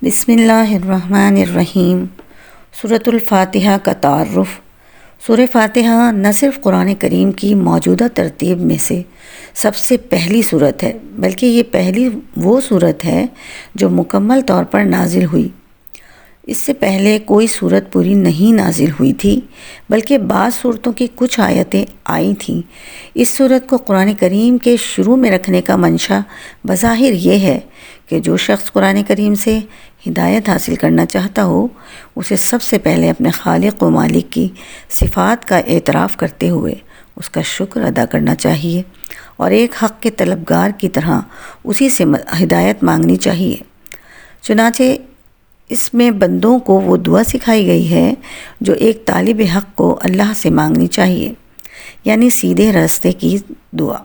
بسم اللہ الرحمن الرحیم۔ سورۃ الفاتحہ کا تعارف۔ سورہ فاتحہ نہ صرف قرآن کریم کی موجودہ ترتیب میں سے سب سے پہلی سورت ہے، بلکہ یہ پہلی وہ سورت ہے جو مکمل طور پر نازل ہوئی۔ اس سے پہلے کوئی سورت پوری نہیں نازل ہوئی تھی، بلکہ بعض سورتوں کی کچھ آیتیں آئی تھیں۔ اس سورت کو قرآن کریم کے شروع میں رکھنے کا منشا بظاہر یہ ہے کہ جو شخص قرآن کریم سے ہدایت حاصل کرنا چاہتا ہو، اسے سب سے پہلے اپنے خالق و مالک کی صفات کا اعتراف کرتے ہوئے اس کا شکر ادا کرنا چاہیے اور ایک حق کے طلبگار کی طرح اسی سے ہدایت مانگنی چاہیے۔ چنانچہ اس میں بندوں کو وہ دعا سکھائی گئی ہے جو ایک طالب حق کو اللہ سے مانگنی چاہیے، یعنی سیدھے راستے کی دعا۔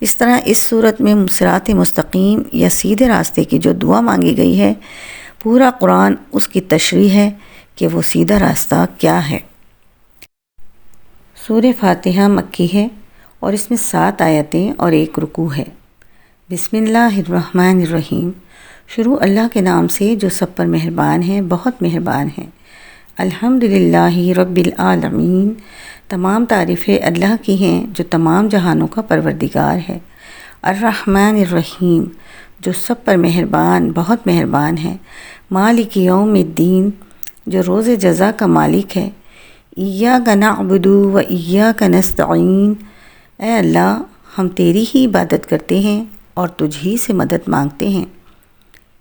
اس طرح اس صورت میں صراط مستقیم یا سیدھے راستے کی جو دعا مانگی گئی ہے، پورا قرآن اس کی تشریح ہے کہ وہ سیدھا راستہ کیا ہے۔ سورہ فاتحہ مکی ہے اور اس میں 7 آیتیں اور 1 رکوع ہے۔ بسم اللہ الرحمن الرحیم۔ شروع اللہ کے نام سے جو سب پر مہربان ہے، بہت مہربان ہے۔ الحمدللہ رب العالمین۔ تمام تعریفیں اللہ کی ہیں جو تمام جہانوں کا پروردگار ہے۔ الرحمن الرحیم، جو سب پر مہربان، بہت مہربان ہے۔ مالک یوم الدین، جو روز جزا کا مالک ہے۔ ایاک نعبد و ایاک نستعین، اے اللہ ہم تیری ہی عبادت کرتے ہیں اور تجھ ہی سے مدد مانگتے ہیں۔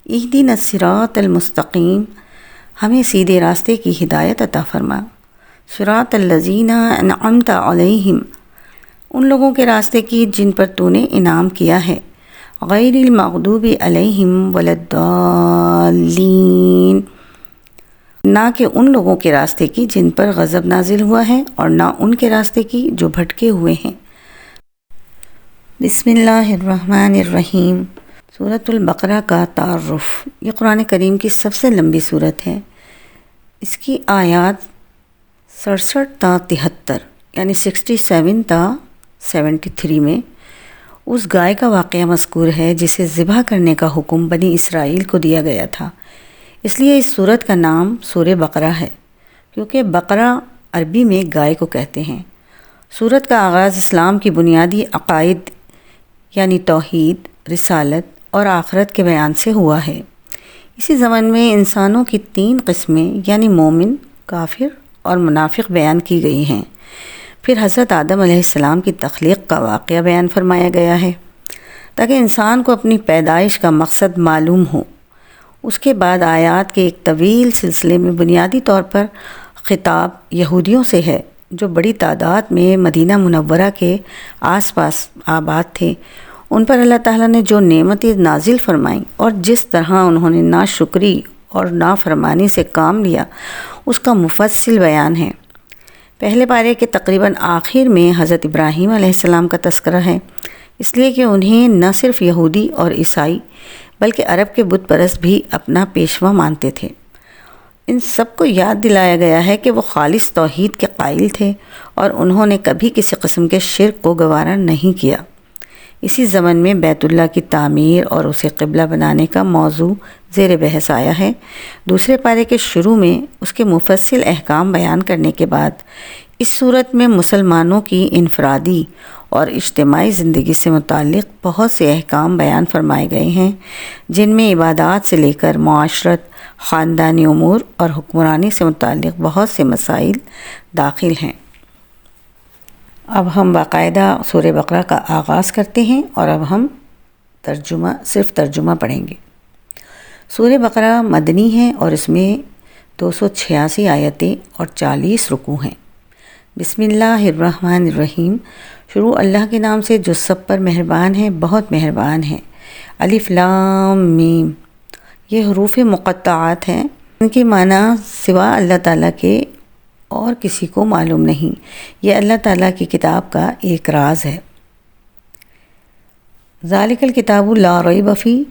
اہدنا الصراط المستقیم، ہمیں سیدھے راستے کی ہدایت عطا فرما۔ صراط الذین انعمت علیہم، ان لوگوں کے راستے کی جن پر تو نے انعام کیا ہے۔ غیر المغضوب علیہم ولا الضالین، نہ کہ ان لوگوں کے راستے کی جن پر غضب نازل ہوا ہے اور نہ ان کے راستے کی جو بھٹکے ہوئے ہیں۔ بسم اللہ الرحمن الرحیم۔ سورۃ البقرہ کا تعارف۔ یہ قرآن کریم کی سب سے لمبی سورت ہے۔ اس کی آیات 67 تا 73 یعنی 67 تا 73 میں اس گائے کا واقعہ مذکور ہے جسے ذبح کرنے کا حکم بنی اسرائیل کو دیا گیا تھا۔ اس لیے اس سورت کا نام سورہ بقرہ ہے، کیونکہ بقرہ عربی میں گائے کو کہتے ہیں۔ سورت کا آغاز اسلام کی بنیادی عقائد یعنی توحید، رسالت اور آخرت کے بیان سے ہوا ہے۔ اسی زمن میں انسانوں کی 3 قسمیں یعنی مومن، کافر اور منافق بیان کی گئی ہیں۔ پھر حضرت آدم علیہ السلام کی تخلیق کا واقعہ بیان فرمایا گیا ہے تاکہ انسان کو اپنی پیدائش کا مقصد معلوم ہو۔ اس کے بعد آیات کے ایک طویل سلسلے میں بنیادی طور پر خطاب یہودیوں سے ہے جو بڑی تعداد میں مدینہ منورہ کے آس پاس آباد تھے۔ ان پر اللہ تعالیٰ نے جو نعمتیں نازل فرمائیں اور جس طرح انہوں نے ناشکری اور نافرمانی سے کام لیا، اس کا مفصل بیان ہے۔ پہلے پارے کے تقریباً آخر میں حضرت ابراہیم علیہ السلام کا تذکرہ ہے، اس لیے کہ انہیں نہ صرف یہودی اور عیسائی بلکہ عرب کے بت پرست بھی اپنا پیشوا مانتے تھے۔ ان سب کو یاد دلایا گیا ہے کہ وہ خالص توحید کے قائل تھے اور انہوں نے کبھی کسی قسم کے شرک کو گوارا نہیں کیا۔ اسی زمن میں بیت اللہ کی تعمیر اور اسے قبلہ بنانے کا موضوع زیر بحث آیا ہے۔ دوسرے پارے کے شروع میں اس کے مفصل احکام بیان کرنے کے بعد اس صورت میں مسلمانوں کی انفرادی اور اجتماعی زندگی سے متعلق بہت سے احکام بیان فرمائے گئے ہیں، جن میں عبادات سے لے کر معاشرت، خاندانی امور اور حکمرانی سے متعلق بہت سے مسائل داخل ہیں۔ اب ہم باقاعدہ سورہ بقرہ کا آغاز کرتے ہیں اور اب ہم صرف ترجمہ پڑھیں گے۔ سورہ بقرہ مدنی ہے اور اس میں 286 آیتیں اور 40 رکوع ہیں۔ بسم اللہ الرحمن الرحیم۔ شروع اللہ کے نام سے جو سب پر مہربان ہے، بہت مہربان ہے۔ الف لام میم، یہ حروف مقطعات ہیں، ان کے معنی سوا اللہ تعالیٰ کے اور کسی کو معلوم نہیں۔ یہ اللہ تعالیٰ کی کتاب کا ایک راز ہے۔ ذالک الکتاب لا ریب فیہ،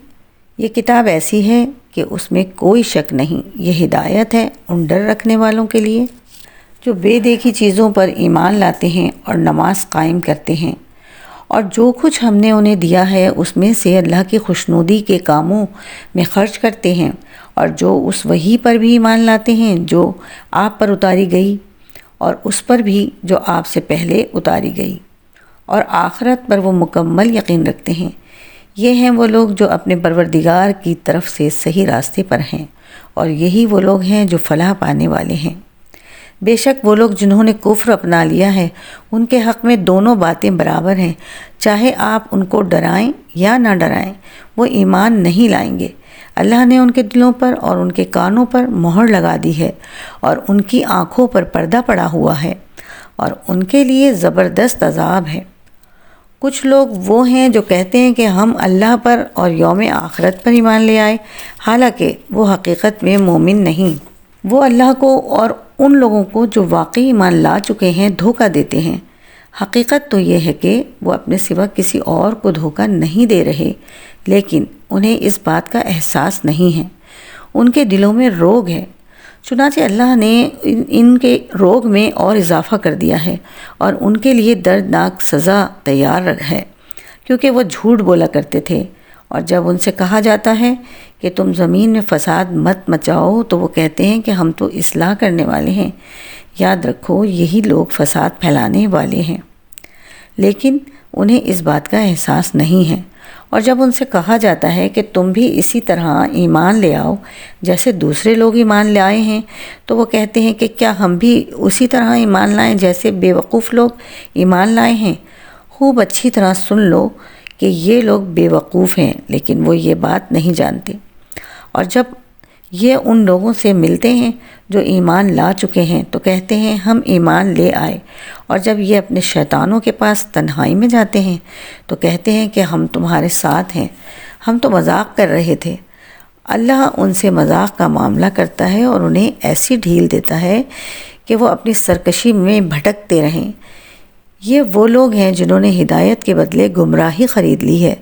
یہ کتاب ایسی ہے کہ اس میں کوئی شک نہیں۔ یہ ہدایت ہے ان ڈر رکھنے والوں کے لیے جو بے دیکھی چیزوں پر ایمان لاتے ہیں اور نماز قائم کرتے ہیں اور جو کچھ ہم نے انہیں دیا ہے اس میں سے اللہ کی خوشنودی کے کاموں میں خرچ کرتے ہیں، اور جو اس وحی پر بھی ایمان لاتے ہیں جو آپ پر اتاری گئی، اور اس پر بھی جو آپ سے پہلے اتاری گئی، اور آخرت پر وہ مکمل یقین رکھتے ہیں۔ یہ ہیں وہ لوگ جو اپنے پروردگار کی طرف سے صحیح راستے پر ہیں، اور یہی وہ لوگ ہیں جو فلاح پانے والے ہیں۔ بے شک وہ لوگ جنہوں نے کفر اپنا لیا ہے ان کے حق میں دونوں باتیں برابر ہیں، چاہے آپ ان کو ڈرائیں یا نہ ڈرائیں، وہ ایمان نہیں لائیں گے۔ اللہ نے ان کے دلوں پر اور ان کے کانوں پر مہر لگا دی ہے، اور ان کی آنکھوں پر پردہ پڑا ہوا ہے، اور ان کے لیے زبردست عذاب ہے۔ کچھ لوگ وہ ہیں جو کہتے ہیں کہ ہم اللہ پر اور یوم آخرت پر ایمان لے آئے، حالانکہ وہ حقیقت میں مومن نہیں۔ وہ اللہ کو اور ان لوگوں کو جو واقعی ایمان لا چکے ہیں دھوکہ دیتے ہیں۔ حقیقت تو یہ ہے کہ وہ اپنے سوا کسی اور کو دھوکہ نہیں دے رہے، لیکن انہیں اس بات کا احساس نہیں ہے۔ ان کے دلوں میں روگ ہے، چنانچہ اللہ نے ان کے روگ میں اور اضافہ کر دیا ہے، اور ان کے لیے دردناک سزا تیار ہے، کیونکہ وہ جھوٹ بولا کرتے تھے۔ اور جب ان سے کہا جاتا ہے کہ تم زمین میں فساد مت مچاؤ تو وہ کہتے ہیں کہ ہم تو اصلاح کرنے والے ہیں۔ یاد رکھو یہی لوگ فساد پھیلانے والے ہیں، لیکن انہیں اس بات کا احساس نہیں ہے۔ اور جب ان سے کہا جاتا ہے کہ تم بھی اسی طرح ایمان لے آؤ جیسے دوسرے لوگ ایمان لے آئے ہیں، تو وہ کہتے ہیں کہ کیا ہم بھی اسی طرح ایمان لائیں جیسے بے وقوف لوگ ایمان لائے ہیں۔ خوب اچھی طرح سن لو کہ یہ لوگ بے وقوف ہیں، لیکن وہ یہ بات نہیں جانتے۔ اور جب یہ ان لوگوں سے ملتے ہیں جو ایمان لا چکے ہیں تو کہتے ہیں ہم ایمان لے آئے، اور جب یہ اپنے شیطانوں کے پاس تنہائی میں جاتے ہیں تو کہتے ہیں کہ ہم تمہارے ساتھ ہیں، ہم تو مذاق کر رہے تھے۔ اللہ ان سے مذاق کا معاملہ کرتا ہے اور انہیں ایسی ڈھیل دیتا ہے کہ وہ اپنی سرکشی میں بھٹکتے رہیں۔ یہ وہ لوگ ہیں جنہوں نے ہدایت کے بدلے گمراہی خرید لی ہے،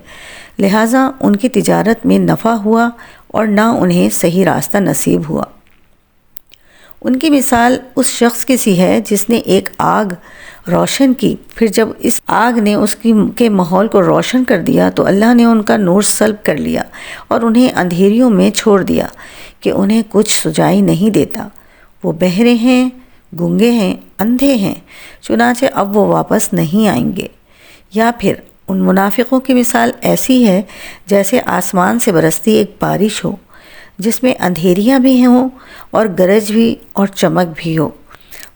لہٰذا ان کی تجارت میں نفع ہوا اور نہ انہیں صحیح راستہ نصیب ہوا۔ ان کی مثال اس شخص کی سی ہے جس نے ایک آگ روشن کی، پھر جب اس آگ نے اس کے ماحول کو روشن کر دیا تو اللہ نے ان کا نور سلب کر لیا اور انہیں اندھیریوں میں چھوڑ دیا کہ انہیں کچھ سجائی نہیں دیتا۔ وہ بہرے ہیں، گونگے ہیں، اندھے ہیں، چنانچہ اب وہ واپس نہیں آئیں گے۔ یا پھر ان منافقوں کی مثال ایسی ہے جیسے آسمان سے برستی ایک بارش ہو جس میں اندھیریاں بھی ہوں اور گرج بھی اور چمک بھی ہو۔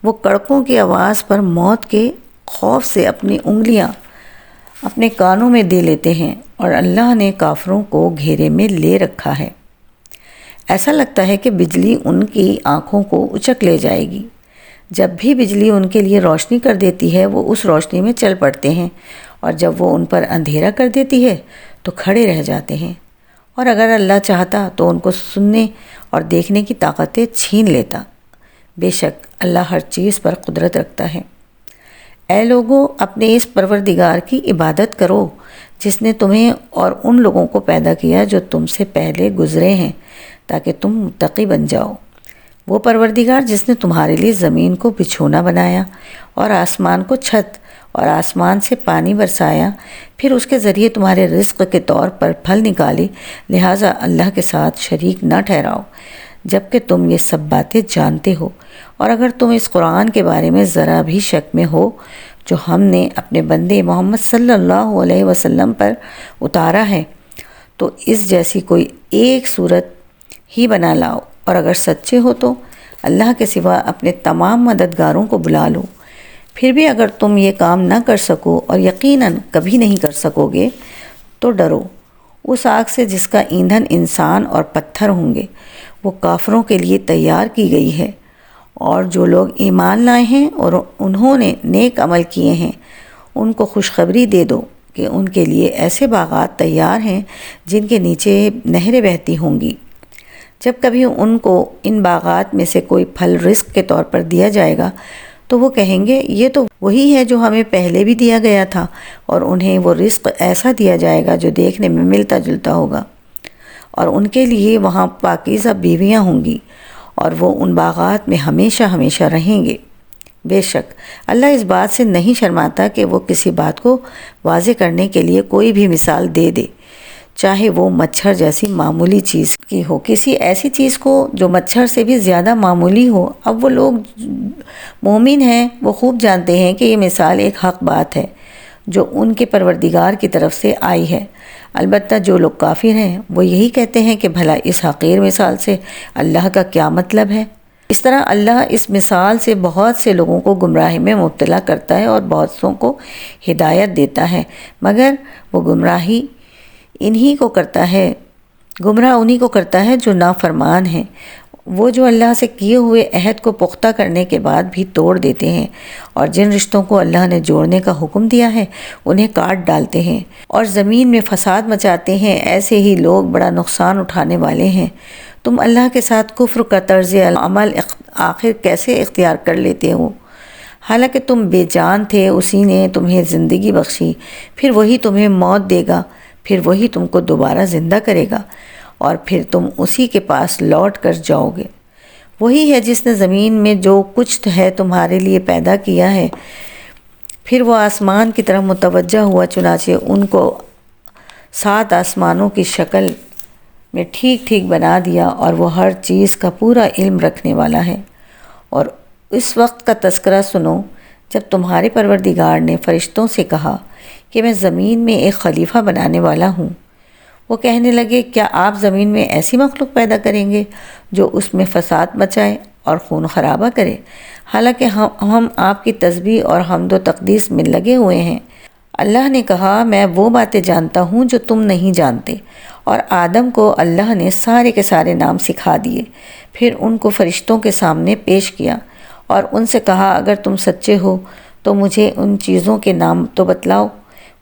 وہ کڑکوں کی آواز پر موت کے خوف سے اپنی انگلیاں اپنے کانوں میں دے لیتے ہیں، اور اللہ نے کافروں کو گھیرے میں لے رکھا ہے۔ ایسا لگتا ہے کہ بجلی ان کی آنکھوں کو اچک لے جائے گی۔ جب بھی بجلی ان کے لیے روشنی کر دیتی ہے وہ اس روشنی میں چل پڑتے ہیں، اور جب وہ ان پر اندھیرا کر دیتی ہے تو کھڑے رہ جاتے ہیں، اور اگر اللہ چاہتا تو ان کو سننے اور دیکھنے کی طاقتیں چھین لیتا۔ بے شک اللہ ہر چیز پر قدرت رکھتا ہے۔ اے لوگو، اپنے اس پروردگار کی عبادت کرو جس نے تمہیں اور ان لوگوں کو پیدا کیا جو تم سے پہلے گزرے ہیں، تاکہ تم متقی بن جاؤ۔ وہ پروردگار جس نے تمہارے لیے زمین کو بچھونا بنایا اور آسمان کو چھت اور آسمان سے پانی برسایا، پھر اس کے ذریعے تمہارے رزق کے طور پر پھل نکالے، لہٰذا اللہ کے ساتھ شریک نہ ٹھہراؤ جبکہ تم یہ سب باتیں جانتے ہو۔ اور اگر تم اس قرآن کے بارے میں ذرا بھی شک میں ہو جو ہم نے اپنے بندے محمد صلی اللہ علیہ وسلم پر اتارا ہے، تو اس جیسی کوئی ایک صورت ہی بنا لاؤ، اور اگر سچے ہو تو اللہ کے سوا اپنے تمام مددگاروں کو بلا لو۔ پھر بھی اگر تم یہ کام نہ کر سکو، اور یقیناً کبھی نہیں کر سکو گے، تو ڈرو اس آگ سے جس کا ایندھن انسان اور پتھر ہوں گے، وہ کافروں کے لیے تیار کی گئی ہے۔ اور جو لوگ ایمان لائے ہیں اور انہوں نے نیک عمل کیے ہیں ان کو خوشخبری دے دو کہ ان کے لیے ایسے باغات تیار ہیں جن کے نیچے نہریں بہتی ہوں گی۔ جب کبھی ان کو ان باغات میں سے کوئی پھل رزق کے طور پر دیا جائے گا تو وہ کہیں گے یہ تو وہی ہے جو ہمیں پہلے بھی دیا گیا تھا، اور انہیں وہ رزق ایسا دیا جائے گا جو دیکھنے میں ملتا جلتا ہوگا، اور ان کے لیے وہاں پاکیزہ بیویاں ہوں گی، اور وہ ان باغات میں ہمیشہ ہمیشہ رہیں گے۔ بے شک اللہ اس بات سے نہیں شرماتا کہ وہ کسی بات کو واضح کرنے کے لیے کوئی بھی مثال دے دے، چاہے وہ مچھر جیسی معمولی چیز کی ہو، کسی ایسی چیز کو جو مچھر سے بھی زیادہ معمولی ہو۔ اب وہ لوگ مومن ہیں، وہ خوب جانتے ہیں کہ یہ مثال ایک حق بات ہے جو ان کے پروردگار کی طرف سے آئی ہے۔ البتہ جو لوگ کافر ہیں وہ یہی کہتے ہیں کہ بھلا اس حقیر مثال سے اللہ کا کیا مطلب ہے۔ اس طرح اللہ اس مثال سے بہت سے لوگوں کو گمراہی میں مبتلا کرتا ہے اور بہت سوں کو ہدایت دیتا ہے، مگر وہ گمراہ انہی کو کرتا ہے جو نافرمان ہیں، وہ جو اللہ سے کیے ہوئے عہد کو پختہ کرنے کے بعد بھی توڑ دیتے ہیں، اور جن رشتوں کو اللہ نے جوڑنے کا حکم دیا ہے انہیں کاٹ ڈالتے ہیں اور زمین میں فساد مچاتے ہیں۔ ایسے ہی لوگ بڑا نقصان اٹھانے والے ہیں۔ تم اللہ کے ساتھ کفر کا طرز عمل آخر کیسے اختیار کر لیتے ہو؟ حالانکہ تم بے جان تھے، اسی نے تمہیں زندگی بخشی، پھر وہی تمہیں موت دے گا، پھر وہی تم کو دوبارہ زندہ کرے گا، اور پھر تم اسی کے پاس لوٹ کر جاؤ گے۔ وہی ہے جس نے زمین میں جو کچھ ہے تمہارے لیے پیدا کیا ہے۔ پھر وہ آسمان کی طرف متوجہ ہوا، چنانچہ ان کو 7 آسمانوں کی شکل میں ٹھیک ٹھیک بنا دیا، اور وہ ہر چیز کا پورا علم رکھنے والا ہے۔ اور اس وقت کا تذکرہ سنو جب تمہارے پروردگار نے فرشتوں سے کہا کہ میں زمین میں ایک خلیفہ بنانے والا ہوں۔ وہ کہنے لگے، کیا آپ زمین میں ایسی مخلوق پیدا کریں گے جو اس میں فساد مچائے اور خون خرابہ کرے؟ حالانکہ ہم آپ کی تسبیح اور حمد و تقدیس میں لگے ہوئے ہیں۔ اللہ نے کہا، میں وہ باتیں جانتا ہوں جو تم نہیں جانتے۔ اور آدم کو اللہ نے سارے کے سارے نام سکھا دیے، پھر ان کو فرشتوں کے سامنے پیش کیا اور ان سے کہا، اگر تم سچے ہو تو مجھے ان چیزوں کے نام تو بتلاؤ۔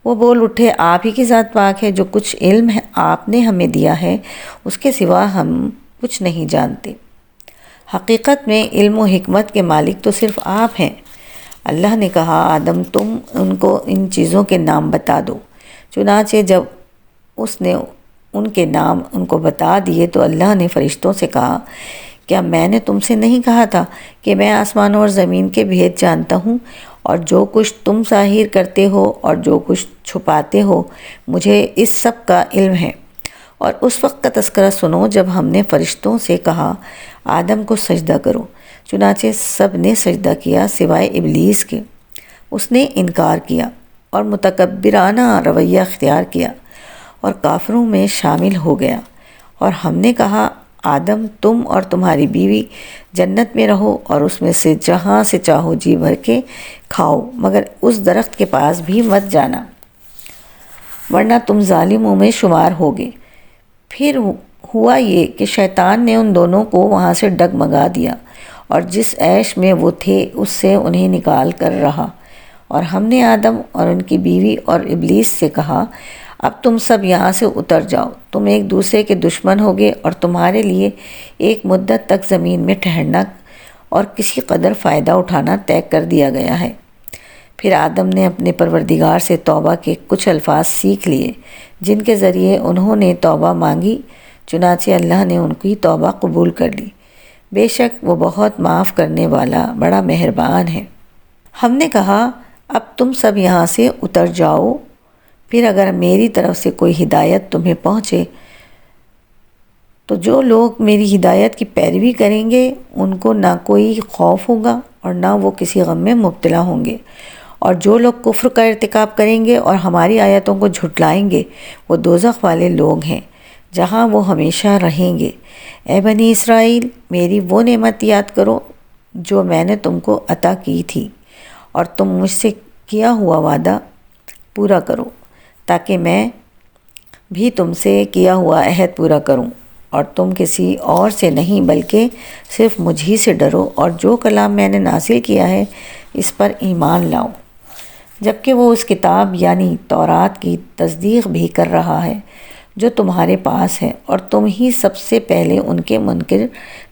وہ بول اٹھے، آپ ہی کی ذات پاک ہے، جو کچھ علم ہے آپ نے ہمیں دیا ہے اس کے سوا ہم کچھ نہیں جانتے۔ حقیقت میں علم و حکمت کے مالک تو صرف آپ ہیں۔ اللہ نے کہا، آدم تم ان کو ان چیزوں کے نام بتا دو۔ چنانچہ جب اس نے ان کے نام ان کو بتا دیے تو اللہ نے فرشتوں سے کہا، کیا میں نے تم سے نہیں کہا تھا کہ میں آسمانوں اور زمین کے بھید جانتا ہوں، اور جو کچھ تم ظاہر کرتے ہو اور جو کچھ چھپاتے ہو مجھے اس سب کا علم ہے۔ اور اس وقت کا تذکرہ سنو جب ہم نے فرشتوں سے کہا، آدم کو سجدہ کرو، چنانچہ سب نے سجدہ کیا سوائے ابلیس کے۔ اس نے انکار کیا اور متکبرانہ رویہ اختیار کیا اور کافروں میں شامل ہو گیا۔ اور ہم نے کہا، آدم تم اور تمہاری بیوی جنت میں رہو اور اس میں سے جہاں سے چاہو جی بھر کے کھاؤ، مگر اس درخت کے پاس بھی مت جانا ورنہ تم ظالموں میں شمار ہوگے۔ پھر ہوا یہ کہ شیطان نے ان دونوں کو وہاں سے ڈگمگا دیا اور جس عیش میں وہ تھے اس سے انہیں نکال کر رہا، اور ہم نے آدم اور ان کی بیوی اور ابلیس سے کہا، اب تم سب یہاں سے اتر جاؤ، تم ایک دوسرے کے دشمن ہوگے اور تمہارے لیے ایک مدت تک زمین میں ٹھہرنا اور کسی قدر فائدہ اٹھانا طے کر دیا گیا ہے۔ پھر آدم نے اپنے پروردگار سے توبہ کے کچھ الفاظ سیکھ لیے جن کے ذریعے انہوں نے توبہ مانگی، چنانچہ اللہ نے ان کی توبہ قبول کر لی۔ بے شک وہ بہت معاف کرنے والا بڑا مہربان ہے۔ ہم نے کہا، اب تم سب یہاں سے اتر جاؤ، پھر اگر میری طرف سے کوئی ہدایت تمہیں پہنچے تو جو لوگ میری ہدایت کی پیروی کریں گے ان کو نہ کوئی خوف ہوگا اور نہ وہ کسی غم میں مبتلا ہوں گے، اور جو لوگ کفر کا ارتکاب کریں گے اور ہماری آیتوں کو جھٹلائیں گے وہ دوزخ والے لوگ ہیں جہاں وہ ہمیشہ رہیں گے۔ اے بنی اسرائیل، میری وہ نعمت یاد کرو جو میں نے تم کو عطا کی تھی، اور تم مجھ سے کیا ہوا وعدہ پورا کرو تاکہ میں بھی تم سے کیا ہوا عہد پورا کروں، اور تم کسی اور سے نہیں بلکہ صرف مجھ ہی سے ڈرو، اور جو کلام میں نے نازل کیا ہے اس پر ایمان لاؤ، جبکہ وہ اس کتاب یعنی تورات کی تصدیق بھی کر رہا ہے جو تمہارے پاس ہے، اور تم ہی سب سے پہلے ان کے منکر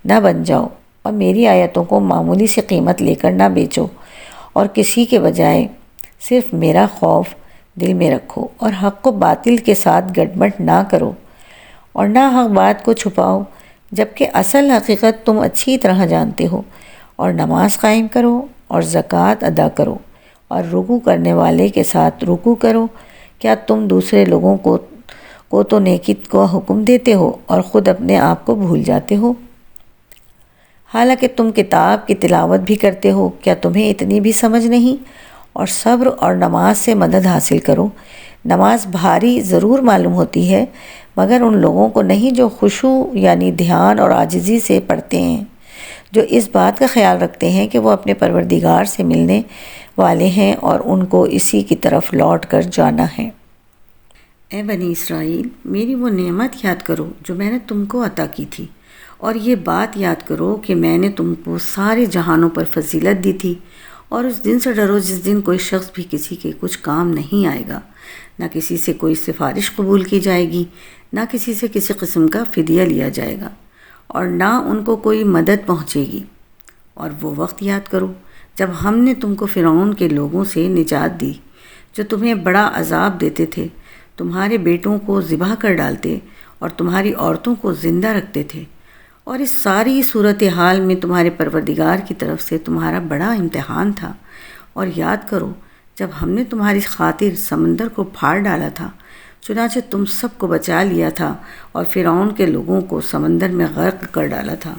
نہ بن جاؤ، اور میری آیتوں کو معمولی سی قیمت لے کر نہ بیچو، اور کسی کے بجائے صرف میرا خوف دل میں رکھو، اور حق کو باطل کے ساتھ گڑبڑ نہ کرو، اور نہ حق بات کو چھپاؤ، جبکہ اصل حقیقت تم اچھی طرح جانتے ہو، اور نماز قائم کرو اور زکوٰۃ ادا کرو اور رکوع کرنے والے کے ساتھ رکوع کرو۔ کیا تم دوسرے لوگوں کو تو نیکی کو حکم دیتے ہو اور خود اپنے آپ کو بھول جاتے ہو؟ حالانکہ تم کتاب کی تلاوت بھی کرتے ہو، کیا تمہیں اتنی بھی سمجھ نہیں؟ اور صبر اور نماز سے مدد حاصل کرو۔ نماز بھاری ضرور معلوم ہوتی ہے، مگر ان لوگوں کو نہیں جو خشوع یعنی دھیان اور عاجزی سے پڑھتے ہیں، جو اس بات کا خیال رکھتے ہیں کہ وہ اپنے پروردگار سے ملنے والے ہیں اور ان کو اسی کی طرف لوٹ کر جانا ہے۔ اے بنی اسرائیل، میری وہ نعمت یاد کرو جو میں نے تم کو عطا کی تھی، اور یہ بات یاد کرو کہ میں نے تم کو سارے جہانوں پر فضیلت دی تھی، اور اس دن سے ڈرو جس دن کوئی شخص بھی کسی کے کچھ کام نہیں آئے گا، نہ کسی سے کوئی سفارش قبول کی جائے گی، نہ کسی سے کسی قسم کا فدیہ لیا جائے گا، اور نہ ان کو کوئی مدد پہنچے گی۔ اور وہ وقت یاد کرو جب ہم نے تم کو فرعون کے لوگوں سے نجات دی، جو تمہیں بڑا عذاب دیتے تھے، تمہارے بیٹوں کو ذبح کر ڈالتے اور تمہاری عورتوں کو زندہ رکھتے تھے، اور اس ساری صورتحال میں تمہارے پروردگار کی طرف سے تمہارا بڑا امتحان تھا۔ اور یاد کرو جب ہم نے تمہاری خاطر سمندر کو پھاڑ ڈالا تھا، چنانچہ تم سب کو بچا لیا تھا اور فرعون کے لوگوں کو سمندر میں غرق کر ڈالا تھا،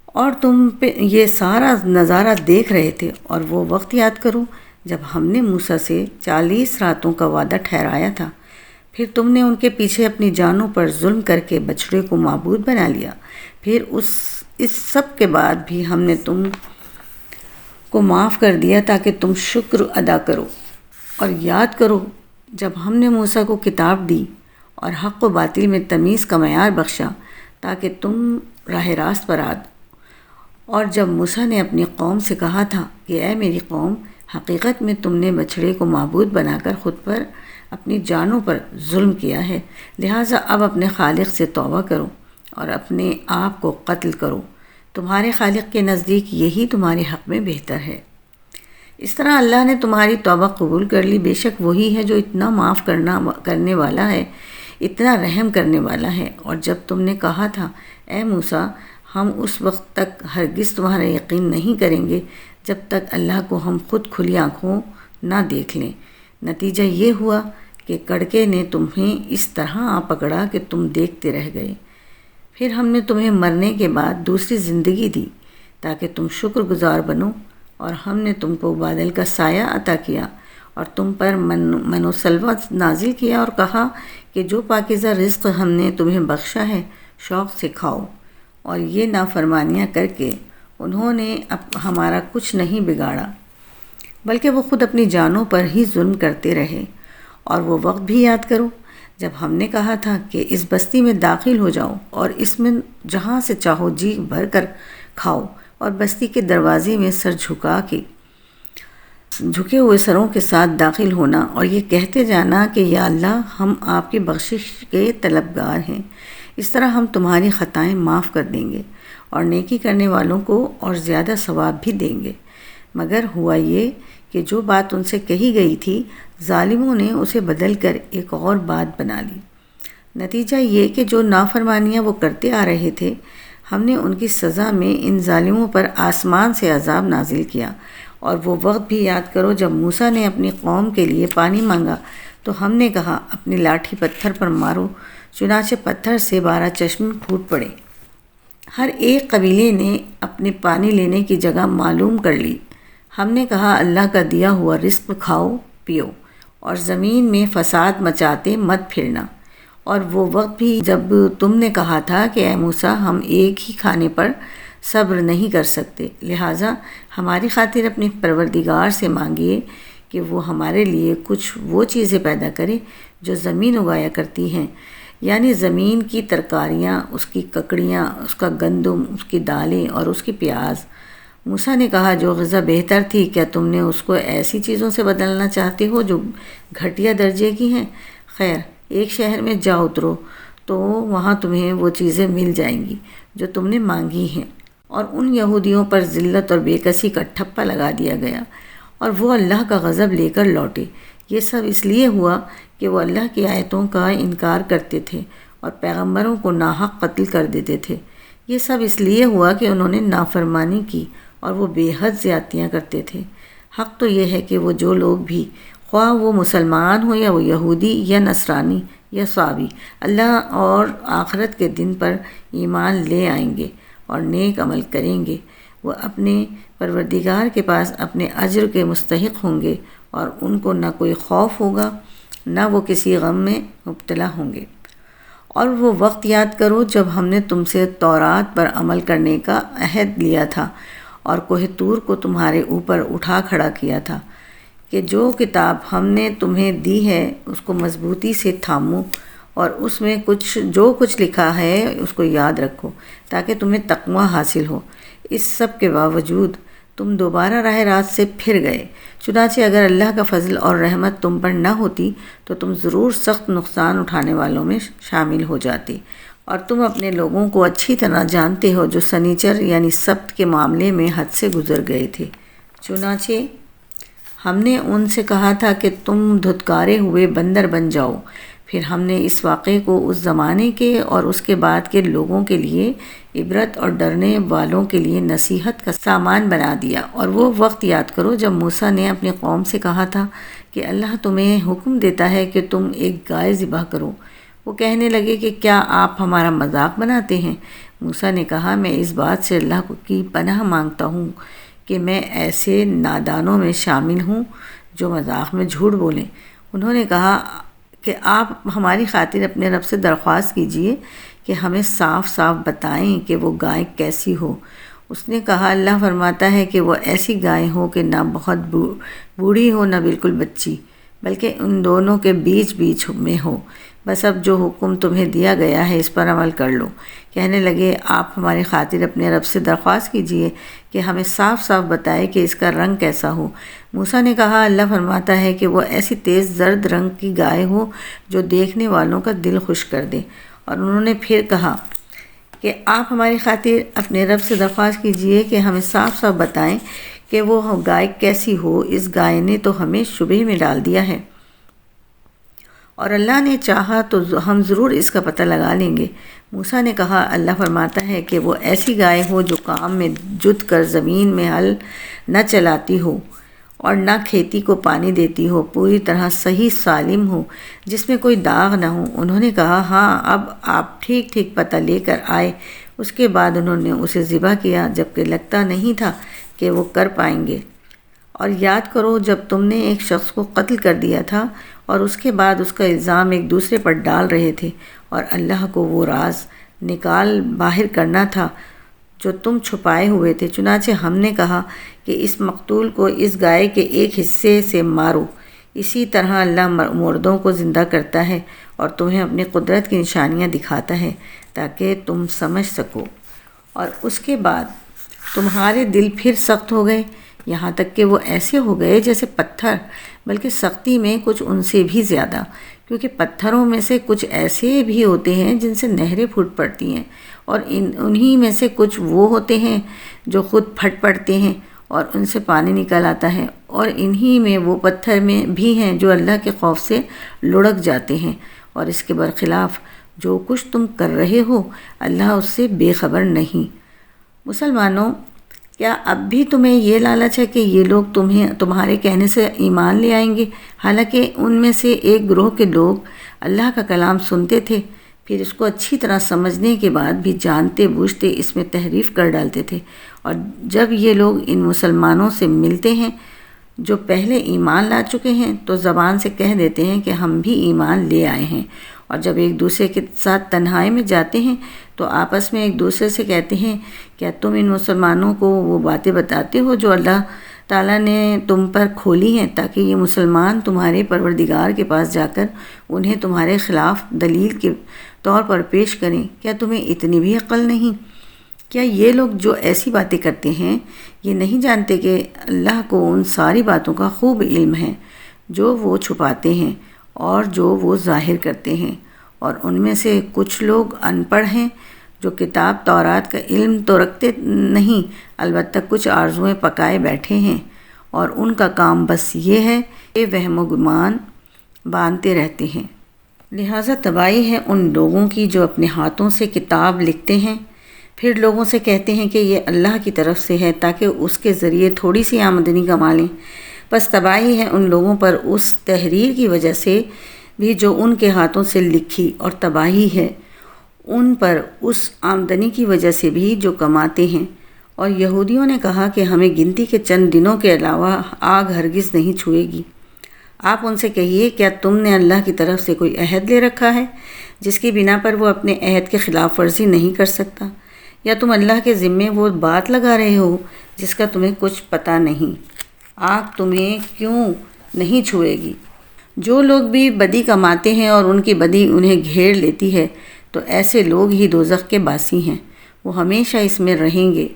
اور تم پہ یہ سارا نظارہ دیکھ رہے تھے۔ اور وہ وقت یاد کرو جب ہم نے موسیٰ سے 40 راتوں کا وعدہ ٹھہرایا تھا، پھر تم نے ان کے پیچھے اپنی جانوں پر ظلم کر کے بچڑے کو معبود بنا لیا۔ پھر اس سب کے بعد بھی ہم نے تم کو معاف کر دیا تاکہ تم شکر ادا کرو۔ اور یاد کرو جب ہم نے موسیٰ کو کتاب دی اور حق و باطل میں تمیز کا معیار بخشا تاکہ تم راہ راست پر آ۔ اور جب موسیٰ نے اپنی قوم سے کہا تھا کہ اے میری قوم، حقیقت میں تم نے بچھڑے کو معبود بنا کر خود پر اپنی جانوں پر ظلم کیا ہے، لہٰذا اب اپنے خالق سے توبہ کرو اور اپنے آپ کو قتل کرو، تمہارے خالق کے نزدیک یہی تمہارے حق میں بہتر ہے۔ اس طرح اللہ نے تمہاری توبہ قبول کر لی، بے شک وہی ہے جو اتنا معاف کرنے والا ہے، اتنا رحم کرنے والا ہے۔ اور جب تم نے کہا تھا اے موسیٰ، ہم اس وقت تک ہرگز تمہارا یقین نہیں کریں گے جب تک اللہ کو ہم خود کھلی آنکھوں نہ دیکھ لیں، نتیجہ یہ ہوا کہ کڑکے نے تمہیں اس طرح آ پکڑا کہ تم دیکھتے رہ گئے۔ پھر ہم نے تمہیں مرنے کے بعد دوسری زندگی دی تاکہ تم شکر گزار بنو، اور ہم نے تم کو بادل کا سایہ عطا کیا اور تم پر من و سلوہ نازل کیا، اور کہا کہ جو پاکیزہ رزق ہم نے تمہیں بخشا ہے شوق سے کھاؤ۔ اور یہ نافرمانیاں کر کے انہوں نے ہمارا کچھ نہیں بگاڑا، بلکہ وہ خود اپنی جانوں پر ہی ظلم کرتے رہے۔ اور وہ وقت بھی یاد کرو جب ہم نے کہا تھا کہ اس بستی میں داخل ہو جاؤ اور اس میں جہاں سے چاہو جی بھر کر کھاؤ، اور بستی کے دروازے میں سر جھکے ہوئے سروں کے ساتھ داخل ہونا، اور یہ کہتے جانا کہ یا اللہ، ہم آپ کی بخشش کے طلبگار ہیں۔ اس طرح ہم تمہاری خطائیں معاف کر دیں گے اور نیکی کرنے والوں کو اور زیادہ ثواب بھی دیں گے۔ مگر ہوا یہ کہ جو بات ان سے کہی گئی تھی، ظالموں نے اسے بدل کر ایک اور بات بنا لی۔ نتیجہ یہ کہ جو نافرمانیاں وہ کرتے آ رہے تھے، ہم نے ان کی سزا میں ان ظالموں پر آسمان سے عذاب نازل کیا۔ اور وہ وقت بھی یاد کرو جب موسیٰ نے اپنی قوم کے لیے پانی مانگا تو ہم نے کہا اپنی لاٹھی پتھر پر مارو، چنانچہ پتھر سے 12 چشمے پھوٹ پڑے۔ ہر ایک قبیلے نے اپنے پانی لینے کی جگہ معلوم کر لی۔ ہم نے کہا اللہ کا دیا ہوا رزق کھاؤ پیو اور زمین میں فساد مچاتے مت پھرنا۔ اور وہ وقت بھی جب تم نے کہا تھا کہ اے موسیٰ، ہم ایک ہی کھانے پر صبر نہیں کر سکتے، لہٰذا ہماری خاطر اپنے پروردگار سے مانگیے کہ وہ ہمارے لیے کچھ وہ چیزیں پیدا کرے جو زمین اگایا کرتی ہیں، یعنی زمین کی ترکاریاں، اس کی ککڑیاں، اس کا گندم، اس کی دالیں اور اس کی پیاز۔ موسیٰ نے کہا جو غذا بہتر تھی، کیا تم نے اس کو ایسی چیزوں سے بدلنا چاہتے ہو جو گھٹیا درجے کی ہیں؟ خیر، ایک شہر میں جا اترو تو وہاں تمہیں وہ چیزیں مل جائیں گی جو تم نے مانگی ہیں۔ اور ان یہودیوں پر ذلت اور بے کسی کا ٹھپا لگا دیا گیا، اور وہ اللہ کا غضب لے کر لوٹے۔ یہ سب اس لیے ہوا کہ وہ اللہ کی آیتوں کا انکار کرتے تھے اور پیغمبروں کو ناحق قتل کر دیتے تھے۔ یہ سب اس لیے ہوا کہ انہوں نے نافرمانی کی اور وہ بے حد زیادتیاں کرتے تھے۔ حق تو یہ ہے کہ وہ جو لوگ بھی، خواہ وہ مسلمان ہو یا وہ یہودی یا نصرانی یا صابی، اللہ اور آخرت کے دن پر ایمان لے آئیں گے اور نیک عمل کریں گے، وہ اپنے پروردگار کے پاس اپنے اجر کے مستحق ہوں گے، اور ان کو نہ کوئی خوف ہوگا نہ وہ کسی غم میں مبتلا ہوں گے۔ اور وہ وقت یاد کرو جب ہم نے تم سے تورات پر عمل کرنے کا عہد لیا تھا اور کوہ طور کو تمہارے اوپر اٹھا کھڑا کیا تھا کہ جو کتاب ہم نے تمہیں دی ہے اس کو مضبوطی سے تھامو، اور اس میں جو کچھ لکھا ہے اس کو یاد رکھو تاکہ تمہیں تقوی حاصل ہو۔ اس سب کے باوجود تم دوبارہ راہ راست سے پھر گئے، چنانچہ اگر اللہ کا فضل اور رحمت تم پر نہ ہوتی تو تم ضرور سخت نقصان اٹھانے والوں میں شامل ہو جاتے، اور تم اپنے لوگوں کو اچھی طرح جانتے ہو جو سنیچر یعنی سبت کے معاملے میں حد سے گزر گئے تھے۔ چنانچہ ہم نے ان سے کہا تھا کہ تم دھتکارے ہوئے بندر بن جاؤ، پھر ہم نے اس واقعے کو اس زمانے کے اور اس کے بعد کے لوگوں کے لیے عبرت اور ڈرنے والوں کے لیے نصیحت کا سامان بنا دیا۔ اور وہ وقت یاد کرو جب موسیٰ نے اپنی قوم سے کہا تھا کہ اللہ تمہیں حکم دیتا ہے کہ تم ایک گائے ذبح کرو۔ وہ کہنے لگے کہ کیا آپ ہمارا مذاق بناتے ہیں؟ موسیٰ نے کہا، میں اس بات سے اللہ کی پناہ مانگتا ہوں کہ میں ایسے نادانوں میں شامل ہوں جو مذاق میں جھوٹ بولیں۔ انہوں نے کہا کہ آپ ہماری خاطر اپنے رب سے درخواست کیجئے کہ ہمیں صاف صاف بتائیں کہ وہ گائے کیسی ہو۔ اس نے کہا، اللہ فرماتا ہے کہ وہ ایسی گائے ہو کہ نہ بہت بوڑھی ہو نہ بالکل بچی، بلکہ ان دونوں کے بیچ میں ہو۔ بس اب جو حکم تمہیں دیا گیا ہے اس پر عمل کر لو۔ کہنے لگے، آپ ہماری خاطر اپنے رب سے درخواست کیجئے کہ ہمیں صاف صاف بتائے کہ اس کا رنگ کیسا ہو۔ موسیٰ نے کہا، اللہ فرماتا ہے کہ وہ ایسی تیز زرد رنگ کی گائے ہو جو دیکھنے والوں کا دل خوش کر دے۔ اور انہوں نے پھر کہا کہ آپ ہماری خاطر اپنے رب سے درخواست کیجئے کہ ہمیں صاف صاف بتائیں کہ وہ گائے کیسی ہو، اس گائے نے تو ہمیں شبہ میں ڈال دیا ہے، اور اللہ نے چاہا تو ہم ضرور اس کا پتہ لگا لیں گے۔ موسیٰ نے کہا، اللہ فرماتا ہے کہ وہ ایسی گائے ہو جو کام میں جت کر زمین میں ہل نہ چلاتی ہو اور نہ کھیتی کو پانی دیتی ہو، پوری طرح صحیح سالم ہو، جس میں کوئی داغ نہ ہو۔ انہوں نے کہا، ہاں اب آپ ٹھیک پتہ لے کر آئے۔ اس کے بعد انہوں نے اسے ذبح کیا جبکہ لگتا نہیں تھا کہ وہ کر پائیں گے۔ اور یاد کرو جب تم نے ایک شخص کو قتل کر دیا تھا اور اس کے بعد اس کا الزام ایک دوسرے پر ڈال رہے تھے، اور اللہ کو وہ راز نکال باہر کرنا تھا جو تم چھپائے ہوئے تھے۔ چنانچہ ہم نے کہا کہ اس مقتول کو اس گائے کے ایک حصے سے مارو۔ اسی طرح اللہ مردوں کو زندہ کرتا ہے اور تمہیں اپنی قدرت کی نشانیاں دکھاتا ہے تاکہ تم سمجھ سکو۔ اور اس کے بعد تمہارے دل پھر سخت ہو گئے، یہاں تک کہ وہ ایسے ہو گئے جیسے پتھر، بلکہ سختی میں کچھ ان سے بھی زیادہ، کیونکہ پتھروں میں سے کچھ ایسے بھی ہوتے ہیں جن سے نہریں پھوٹ پڑتی ہیں، اور انہی میں سے کچھ وہ ہوتے ہیں جو خود پھٹ پڑتے ہیں اور ان سے پانی نکل آتا ہے، اور انہی میں وہ پتھر میں بھی ہیں جو اللہ کے خوف سے لڑک جاتے ہیں۔ اور اس کے برخلاف جو کچھ تم کر رہے ہو اللہ اس سے بے خبر نہیں۔ مسلمانوں، کیا اب بھی تمہیں یہ لالچ ہے کہ یہ لوگ تمہارے کہنے سے ایمان لے آئیں گے، حالانکہ ان میں سے ایک گروہ کے لوگ اللہ کا کلام سنتے تھے، پھر اس کو اچھی طرح سمجھنے کے بعد بھی جانتے بوجھتے اس میں تحریف کر ڈالتے تھے، اور جب یہ لوگ ان مسلمانوں سے ملتے ہیں جو پہلے ایمان لا چکے ہیں تو زبان سے کہہ دیتے ہیں کہ ہم بھی ایمان لے آئے ہیں، اور جب ایک دوسرے کے ساتھ تنہائی میں جاتے ہیں تو آپس میں ایک دوسرے سے کہتے ہیں، کیا تم ان مسلمانوں کو وہ باتیں بتاتے ہو جو اللہ تعالیٰ نے تم پر کھولی ہیں تاکہ یہ مسلمان تمہارے پروردگار کے پاس جا کر انہیں تمہارے خلاف دلیل کے طور پر پیش کریں؟ کیا تمہیں اتنی بھی عقل نہیں؟ کیا یہ لوگ جو ایسی باتیں کرتے ہیں یہ نہیں جانتے کہ اللہ کو ان ساری باتوں کا خوب علم ہے جو وہ چھپاتے ہیں اور جو وہ ظاہر کرتے ہیں؟ اور ان میں سے کچھ لوگ ان پڑھ ہیں جو کتاب تورات کا علم تو رکھتے نہیں، البتہ کچھ آرزوئیں پکائے بیٹھے ہیں، اور ان کا کام بس یہ ہے کہ وہم و گمان باندھتے رہتے ہیں۔ لہٰذا تباہی ہے ان لوگوں کی جو اپنے ہاتھوں سے کتاب لکھتے ہیں پھر لوگوں سے کہتے ہیں کہ یہ اللہ کی طرف سے ہے تاکہ اس کے ذریعے تھوڑی سی آمدنی کما لیں۔ بس تباہی ہے ان لوگوں پر اس تحریر کی وجہ سے بھی جو ان کے ہاتھوں سے لکھی، اور تباہی ہے ان پر اس آمدنی کی وجہ سے بھی جو کماتے ہیں۔ اور یہودیوں نے کہا کہ ہمیں گنتی کے چند دنوں کے علاوہ آگ ہرگز نہیں چھوئے گی۔ آپ ان سے کہیے، کیا تم نے اللہ کی طرف سے کوئی عہد لے رکھا ہے جس کی بنا پر وہ اپنے عہد کے خلاف ورزی نہیں کر سکتا؟ یا تم اللہ کے ذمے وہ بات لگا رہے ہو جس کا تمہیں کچھ پتہ نہیں؟ آگ تمہیں کیوں نہیں چھوئے گی؟ جو لوگ بھی بدی کماتے ہیں اور ان کی بدی انہیں گھیر لیتی ہے تو ایسے لوگ ہی دوزخ کے باسی ہیں، وہ ہمیشہ اس میں رہیں گے۔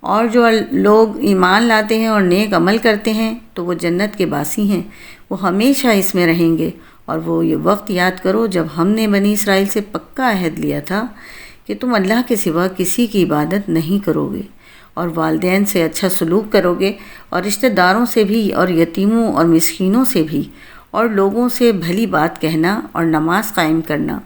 اور جو لوگ ایمان لاتے ہیں اور نیک عمل کرتے ہیں تو وہ جنت کے باسی ہیں، وہ ہمیشہ اس میں رہیں گے۔ اور وہ یہ وقت یاد کرو جب ہم نے بنی اسرائیل سے پکا عہد لیا تھا کہ تم اللہ کے سوا کسی کی عبادت نہیں کرو گے، اور والدین سے اچھا سلوک کرو گے، اور رشتہ داروں سے بھی، اور یتیموں اور مسکینوں سے بھی، اور لوگوں سے بھلی بات کہنا، اور نماز قائم کرنا،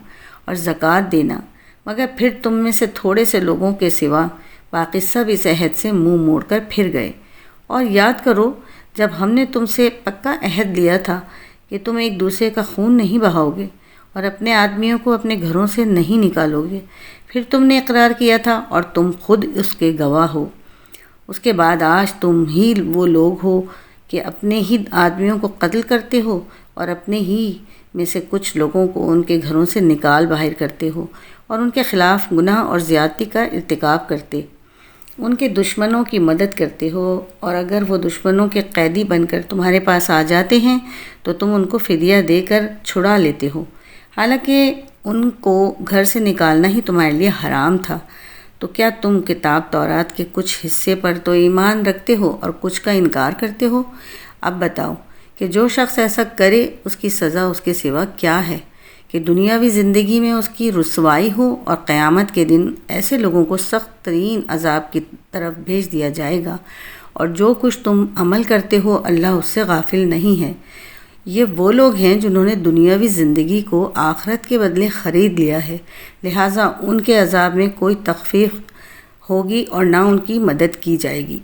اور زکوٰۃ دینا۔ مگر پھر تم میں سے تھوڑے سے لوگوں کے سوا باقی سب اس عہد سے منہ موڑ کر پھر گئے۔ اور یاد کرو جب ہم نے تم سے پکا عہد لیا تھا کہ تم ایک دوسرے کا خون نہیں بہاؤ گے اور اپنے آدمیوں کو اپنے گھروں سے نہیں نکالو گے، پھر تم نے اقرار کیا تھا اور تم خود اس کے گواہ ہو۔ اس کے بعد آج تم ہی وہ لوگ ہو کہ اپنے ہی آدمیوں کو قتل کرتے ہو اور اپنے ہی میں سے کچھ لوگوں کو ان کے گھروں سے نکال باہر کرتے ہو اور ان کے خلاف گناہ اور زیادتی کا ارتکاب کرتے، ان کے دشمنوں کی مدد کرتے ہو، اور اگر وہ دشمنوں کے قیدی بن کر تمہارے پاس آ جاتے ہیں تو تم ان کو فدیہ دے کر چھڑا لیتے ہو، حالانکہ ان کو گھر سے نکالنا ہی تمہارے لیے حرام تھا۔ تو کیا تم کتاب تورات کے کچھ حصے پر تو ایمان رکھتے ہو اور کچھ کا انکار کرتے ہو؟ اب بتاؤ کہ جو شخص ایسا کرے اس کی سزا اس کے سوا کیا ہے، کہ دنیاوی زندگی میں اس کی رسوائی ہو اور قیامت کے دن ایسے لوگوں کو سخت ترین عذاب کی طرف بھیج دیا جائے گا۔ اور جو کچھ تم عمل کرتے ہو اللہ اس سے غافل نہیں ہے۔ یہ وہ لوگ ہیں جنہوں نے دنیاوی زندگی کو آخرت کے بدلے خرید لیا ہے، لہٰذا ان کے عذاب میں کوئی تخفیف ہوگی اور نہ ان کی مدد کی جائے گی۔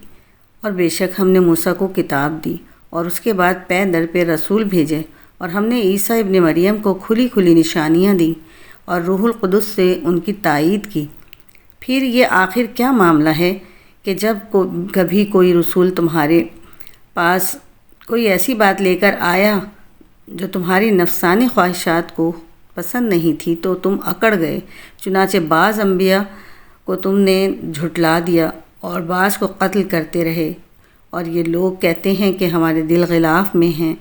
اور بے شک ہم نے موسیٰ کو کتاب دی اور اس کے بعد پے در پہ رسول بھیجے، اور ہم نے عیسیٰ ابن مریم کو کھلی کھلی نشانیاں دیں اور روح القدس سے ان کی تائید کی۔ پھر یہ آخر کیا معاملہ ہے کہ جب کبھی کوئی رسول تمہارے پاس کوئی ایسی بات لے کر آیا جو تمہاری نفسانی خواہشات کو پسند نہیں تھی تو تم اکڑ گئے، چنانچہ بعض انبیاء کو تم نے جھٹلا دیا اور بعض کو قتل کرتے رہے۔ اور یہ لوگ کہتے ہیں کہ ہمارے دل غلاف میں ہیں،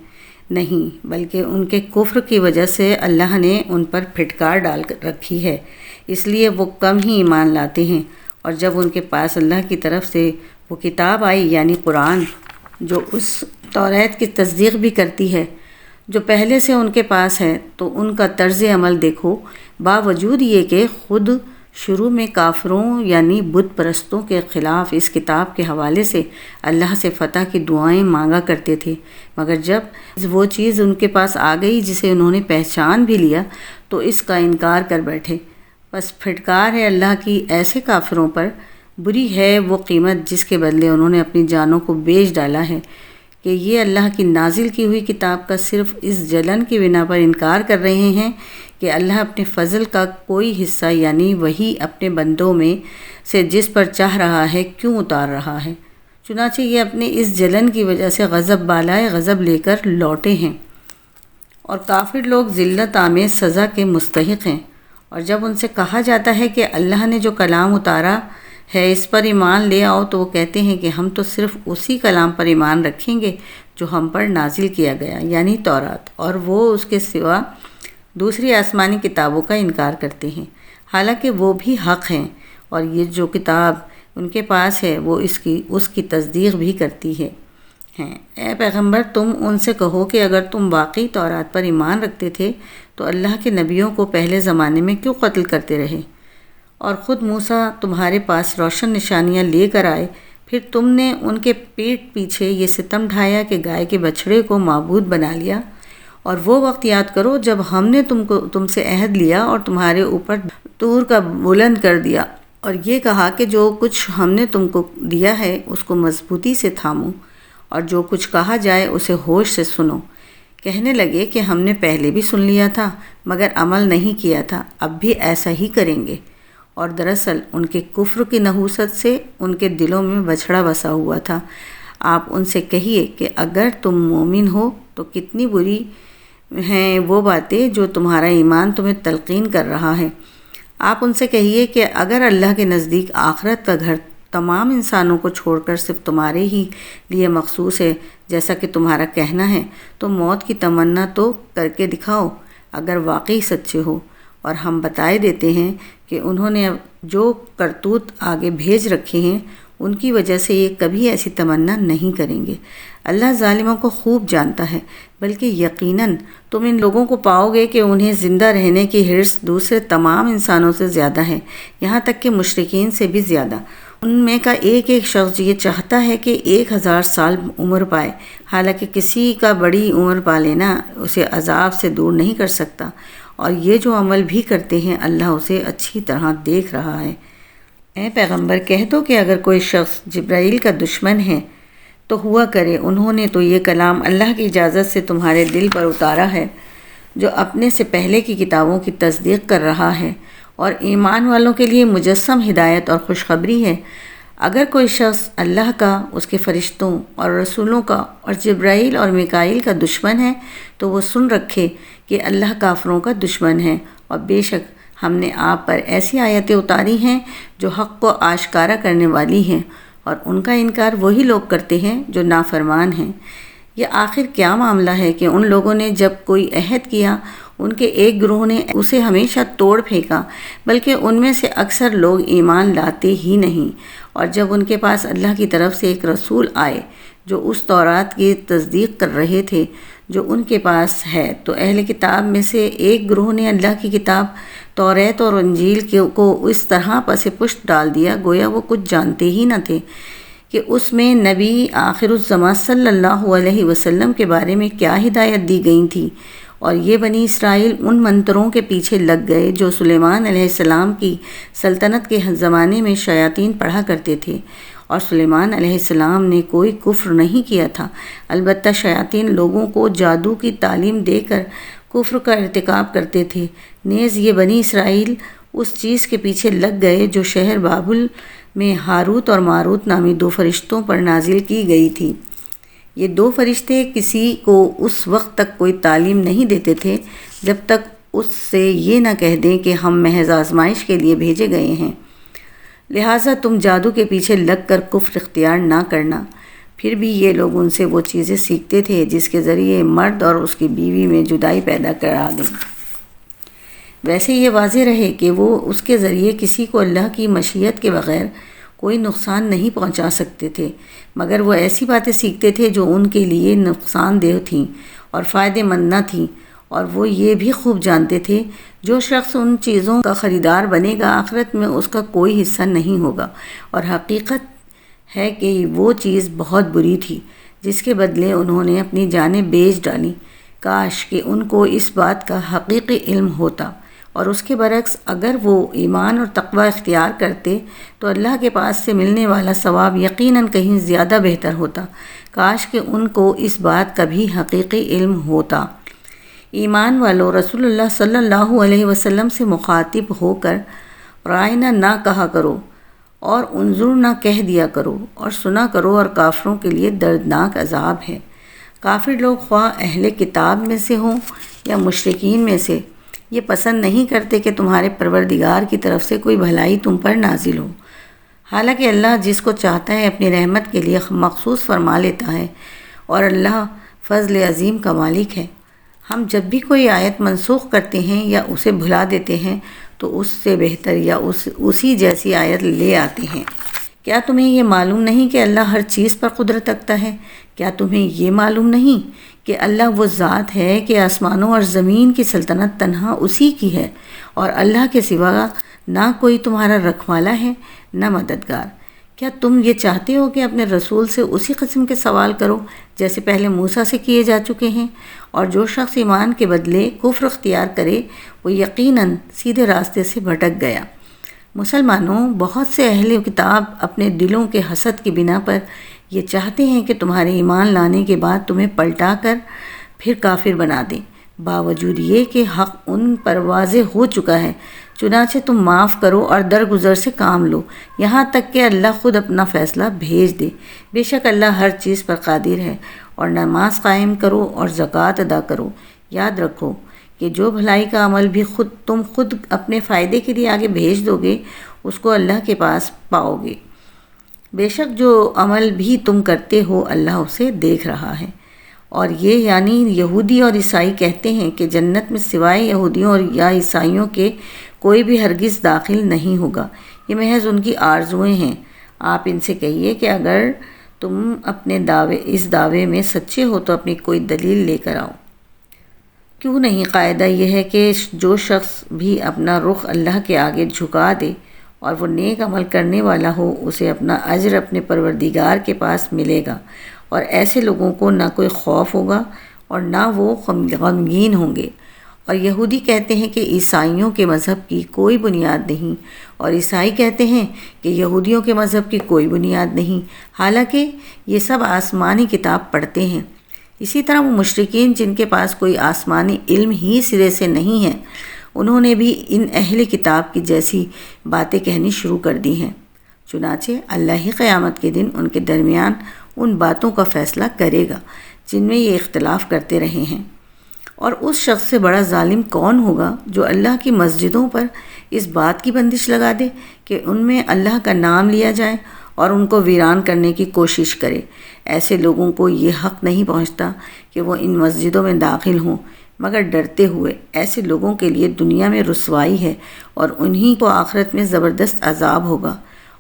نہیں بلکہ ان کے کفر کی وجہ سے اللہ نے ان پر پھٹکار ڈال رکھی ہے، اس لیے وہ کم ہی ایمان لاتے ہیں۔ اور جب ان کے پاس اللہ کی طرف سے وہ کتاب آئی یعنی قرآن، جو اس توریت کی تصدیق بھی کرتی ہے جو پہلے سے ان کے پاس ہے، تو ان کا طرز عمل دیکھو، باوجود یہ کہ خود شروع میں کافروں یعنی بت پرستوں کے خلاف اس کتاب کے حوالے سے اللہ سے فتح کی دعائیں مانگا کرتے تھے، مگر جب وہ چیز ان کے پاس آ گئی جسے انہوں نے پہچان بھی لیا تو اس کا انکار کر بیٹھے۔ بس پھٹکار ہے اللہ کی ایسے کافروں پر، بری ہے وہ قیمت جس کے بدلے انہوں نے اپنی جانوں کو بیچ ڈالا ہے، کہ یہ اللہ کی نازل کی ہوئی کتاب کا صرف اس جلن کی بنا پر انکار کر رہے ہیں کہ اللہ اپنے فضل کا کوئی حصہ یعنی وہی اپنے بندوں میں سے جس پر چاہ رہا ہے کیوں اتار رہا ہے۔ چنانچہ یہ اپنے اس جلن کی وجہ سے غضب بالائے غضب لے کر لوٹے ہیں، اور کافر لوگ ذلت آمیز سزا کے مستحق ہیں۔ اور جب ان سے کہا جاتا ہے کہ اللہ نے جو کلام اتارا ہے اس پر ایمان لے آؤ تو وہ کہتے ہیں کہ ہم تو صرف اسی کلام پر ایمان رکھیں گے جو ہم پر نازل کیا گیا یعنی تورات، اور وہ اس کے سوا دوسری آسمانی کتابوں کا انکار کرتے ہیں، حالانکہ وہ بھی حق ہیں، اور یہ جو کتاب ان کے پاس ہے وہ اس کی تصدیق بھی کرتی ہے۔ اے پیغمبر تم ان سے کہو کہ اگر تم واقعی تورات پر ایمان رکھتے تھے تو اللہ کے نبیوں کو پہلے زمانے میں کیوں قتل کرتے رہے؟ اور خود موسیٰ تمہارے پاس روشن نشانیاں لے کر آئے، پھر تم نے ان کے پیٹ پیچھے یہ ستم ڈھایا کہ گائے کے بچھڑے کو معبود بنا لیا۔ اور وہ وقت یاد کرو جب ہم نے تم سے عہد لیا اور تمہارے اوپر طور کا بلند کر دیا، اور یہ کہا کہ جو کچھ ہم نے تم کو دیا ہے اس کو مضبوطی سے تھامو، اور جو کچھ کہا جائے اسے ہوش سے سنو۔ کہنے لگے کہ ہم نے پہلے بھی سن لیا تھا مگر عمل نہیں کیا تھا، اب بھی ایسا ہی کریں گے۔ اور دراصل ان کے کفر کی نحوست سے ان کے دلوں میں بچھڑا بسا ہوا تھا۔ آپ ان سے کہیے کہ اگر تم مومن ہو تو کتنی بری ہیں وہ باتیں جو تمہارا ایمان تمہیں تلقین کر رہا ہے۔ آپ ان سے کہیے کہ اگر اللہ کے نزدیک آخرت کا گھر تمام انسانوں کو چھوڑ کر صرف تمہارے ہی لیے مخصوص ہے جیسا کہ تمہارا کہنا ہے، تو موت کی تمنا تو کر کے دکھاؤ اگر واقعی سچے ہو۔ اور ہم بتائے دیتے ہیں کہ انہوں نے جو کرتوت آگے بھیج رکھے ہیں ان کی وجہ سے یہ کبھی ایسی تمنا نہیں کریں گے۔ اللہ ظالموں کو خوب جانتا ہے، بلکہ یقیناً تم ان لوگوں کو پاؤ گے کہ انہیں زندہ رہنے کی حرص دوسرے تمام انسانوں سے زیادہ ہے، یہاں تک کہ مشرکین سے بھی زیادہ۔ ان میں کا ایک ایک شخص یہ چاہتا ہے کہ 1000 سال عمر پائے، حالانکہ کسی کا بڑی عمر پا لینا اسے عذاب سے دور نہیں کر سکتا، اور یہ جو عمل بھی کرتے ہیں اللہ اسے اچھی طرح دیکھ رہا ہے۔ اے پیغمبر کہہ دو کہ اگر کوئی شخص جبرائیل کا دشمن ہے تو ہوا کرے، انہوں نے تو یہ کلام اللہ کی اجازت سے تمہارے دل پر اتارا ہے جو اپنے سے پہلے کی کتابوں کی تصدیق کر رہا ہے، اور ایمان والوں کے لیے مجسم ہدایت اور خوشخبری ہے۔ اگر کوئی شخص اللہ کا، اس کے فرشتوں اور رسولوں کا اور جبرائیل اور میکائیل کا دشمن ہے تو وہ سن رکھے کہ اللہ کافروں کا دشمن ہے، اور بے شک ہم نے آپ پر ایسی آیتیں اتاری ہیں جو حق کو آشکارا کرنے والی ہیں، اور ان کا انکار وہی لوگ کرتے ہیں جو نافرمان ہیں۔ یہ آخر کیا معاملہ ہے کہ ان لوگوں نے جب کوئی عہد کیا ان کے ایک گروہ نے اسے ہمیشہ توڑ پھینکا، بلکہ ان میں سے اکثر لوگ ایمان لاتے ہی نہیں۔ اور جب ان کے پاس اللہ کی طرف سے ایک رسول آئے جو اس تورات کی تصدیق کر رہے تھے جو ان کے پاس ہے، تو اہل کتاب میں سے ایک گروہ نے اللہ کی کتاب توریت اور انجیل کو اس طرح پس پشت ڈال دیا گویا وہ کچھ جانتے ہی نہ تھے کہ اس میں نبی آخر الزماں صلی اللہ علیہ وسلم کے بارے میں کیا ہدایت دی گئی تھی۔ اور یہ بنی اسرائیل ان منتروں کے پیچھے لگ گئے جو سلیمان علیہ السلام کی سلطنت کے زمانے میں شیاطین پڑھا کرتے تھے، اور سلیمان علیہ السلام نے کوئی کفر نہیں کیا تھا، البتہ شیاطین لوگوں کو جادو کی تعلیم دے کر کفر کا ارتکاب کرتے تھے۔ نیز یہ بنی اسرائیل اس چیز کے پیچھے لگ گئے جو شہر بابل میں ہاروت اور ماروت نامی 2 فرشتوں پر نازل کی گئی تھی۔ یہ 2 فرشتے کسی کو اس وقت تک کوئی تعلیم نہیں دیتے تھے جب تک اس سے یہ نہ کہہ دیں کہ ہم محض آزمائش کے لیے بھیجے گئے ہیں، لہٰذا تم جادو کے پیچھے لگ کر کفر اختیار نہ کرنا۔ پھر بھی یہ لوگ ان سے وہ چیزیں سیکھتے تھے جس کے ذریعے مرد اور اس کی بیوی میں جدائی پیدا کرا دیں۔ ویسے یہ واضح رہے کہ وہ اس کے ذریعے کسی کو اللہ کی مشیت کے بغیر کوئی نقصان نہیں پہنچا سکتے تھے، مگر وہ ایسی باتیں سیکھتے تھے جو ان کے لیے نقصان دہ تھیں اور فائدہ مند نہ تھیں، اور وہ یہ بھی خوب جانتے تھے جو شخص ان چیزوں کا خریدار بنے گا آخرت میں اس کا کوئی حصہ نہیں ہوگا، اور حقیقت ہے کہ وہ چیز بہت بری تھی جس کے بدلے انہوں نے اپنی جانیں بیچ ڈالیں۔ کاش کہ ان کو اس بات کا حقیقی علم ہوتا، اور اس کے برعکس اگر وہ ایمان اور تقوی اختیار کرتے تو اللہ کے پاس سے ملنے والا ثواب یقیناً کہیں زیادہ بہتر ہوتا۔ کاش کہ ان کو اس بات کا بھی حقیقی علم ہوتا۔ ایمان والو، رسول اللہ صلی اللہ علیہ وسلم سے مخاطب ہو کر رائنا نہ کہا کرو، اور انظر نہ کہہ دیا کرو، اور سنا کرو، اور کافروں کے لیے دردناک عذاب ہے۔ کافر لوگ خواہ اہل کتاب میں سے ہوں یا مشرکین میں سے، یہ پسند نہیں کرتے کہ تمہارے پروردگار کی طرف سے کوئی بھلائی تم پر نازل ہو، حالانکہ اللہ جس کو چاہتا ہے اپنی رحمت کے لیے مخصوص فرما لیتا ہے، اور اللہ فضل عظیم کا مالک ہے۔ ہم جب بھی کوئی آیت منسوخ کرتے ہیں یا اسے بھلا دیتے ہیں تو اس سے بہتر یا اسی جیسی آیت لے آتے ہیں۔ کیا تمہیں یہ معلوم نہیں کہ اللہ ہر چیز پر قدرت رکھتا ہے؟ کیا تمہیں یہ معلوم نہیں کہ اللہ وہ ذات ہے کہ آسمانوں اور زمین کی سلطنت تنہا اسی کی ہے، اور اللہ کے سوا نہ کوئی تمہارا رکھوالا ہے نہ مددگار؟ کیا تم یہ چاہتے ہو کہ اپنے رسول سے اسی قسم کے سوال کرو جیسے پہلے موسیٰ سے کیے جا چکے ہیں؟ اور جو شخص ایمان کے بدلے کفر اختیار کرے وہ یقیناً سیدھے راستے سے بھٹک گیا۔ مسلمانوں، بہت سے اہل کتاب اپنے دلوں کے حسد کی بنا پر یہ چاہتے ہیں کہ تمہارے ایمان لانے کے بعد تمہیں پلٹا کر پھر کافر بنا دیں، باوجود یہ کہ حق ان پر واضح ہو چکا ہے۔ چنانچہ تم معاف کرو اور درگزر سے کام لو، یہاں تک کہ اللہ خود اپنا فیصلہ بھیج دے۔ بے شک اللہ ہر چیز پر قادر ہے۔ اور نماز قائم کرو اور زکوٰۃ ادا کرو۔ یاد رکھو کہ جو بھلائی کا عمل بھی تم خود اپنے فائدے کے لیے آگے بھیج دو گے، اس کو اللہ کے پاس پاؤ گے۔ بے شک جو عمل بھی تم کرتے ہو اللہ اسے دیکھ رہا ہے۔ اور یہ یعنی یہودی اور عیسائی کہتے ہیں کہ جنت میں سوائے یہودیوں اور یا عیسائیوں کے کوئی بھی ہرگز داخل نہیں ہوگا۔ یہ محض ان کی آرزوئیں ہیں۔ آپ ان سے کہیے کہ اگر تم اپنے اس دعوے میں سچے ہو تو اپنی کوئی دلیل لے کر آؤ۔ کیوں نہیں؟ قاعدہ یہ ہے کہ جو شخص بھی اپنا رخ اللہ کے آگے جھکا دے اور وہ نیک عمل کرنے والا ہو، اسے اپنا اجر اپنے پروردگار کے پاس ملے گا، اور ایسے لوگوں کو نہ کوئی خوف ہوگا اور نہ وہ غمگین ہوں گے۔ اور یہودی کہتے ہیں کہ عیسائیوں کے مذہب کی کوئی بنیاد نہیں، اور عیسائی کہتے ہیں کہ یہودیوں کے مذہب کی کوئی بنیاد نہیں، حالانکہ یہ سب آسمانی کتاب پڑھتے ہیں۔ اسی طرح وہ مشرکین جن کے پاس کوئی آسمانی علم ہی سرے سے نہیں ہے، انہوں نے بھی ان اہل کتاب کی جیسی باتیں کہنی شروع کر دی ہیں۔ چنانچہ اللہ ہی قیامت کے دن ان کے درمیان ان باتوں کا فیصلہ کرے گا جن میں یہ اختلاف کرتے رہے ہیں۔ اور اس شخص سے بڑا ظالم کون ہوگا جو اللہ کی مسجدوں پر اس بات کی بندش لگا دے کہ ان میں اللہ کا نام لیا جائے اور ان کو ویران کرنے کی کوشش کرے۔ ایسے لوگوں کو یہ حق نہیں پہنچتا کہ وہ ان مسجدوں میں داخل ہوں مگر ڈرتے ہوئے۔ ایسے لوگوں کے لیے دنیا میں رسوائی ہے اور انہی کو آخرت میں زبردست عذاب ہوگا۔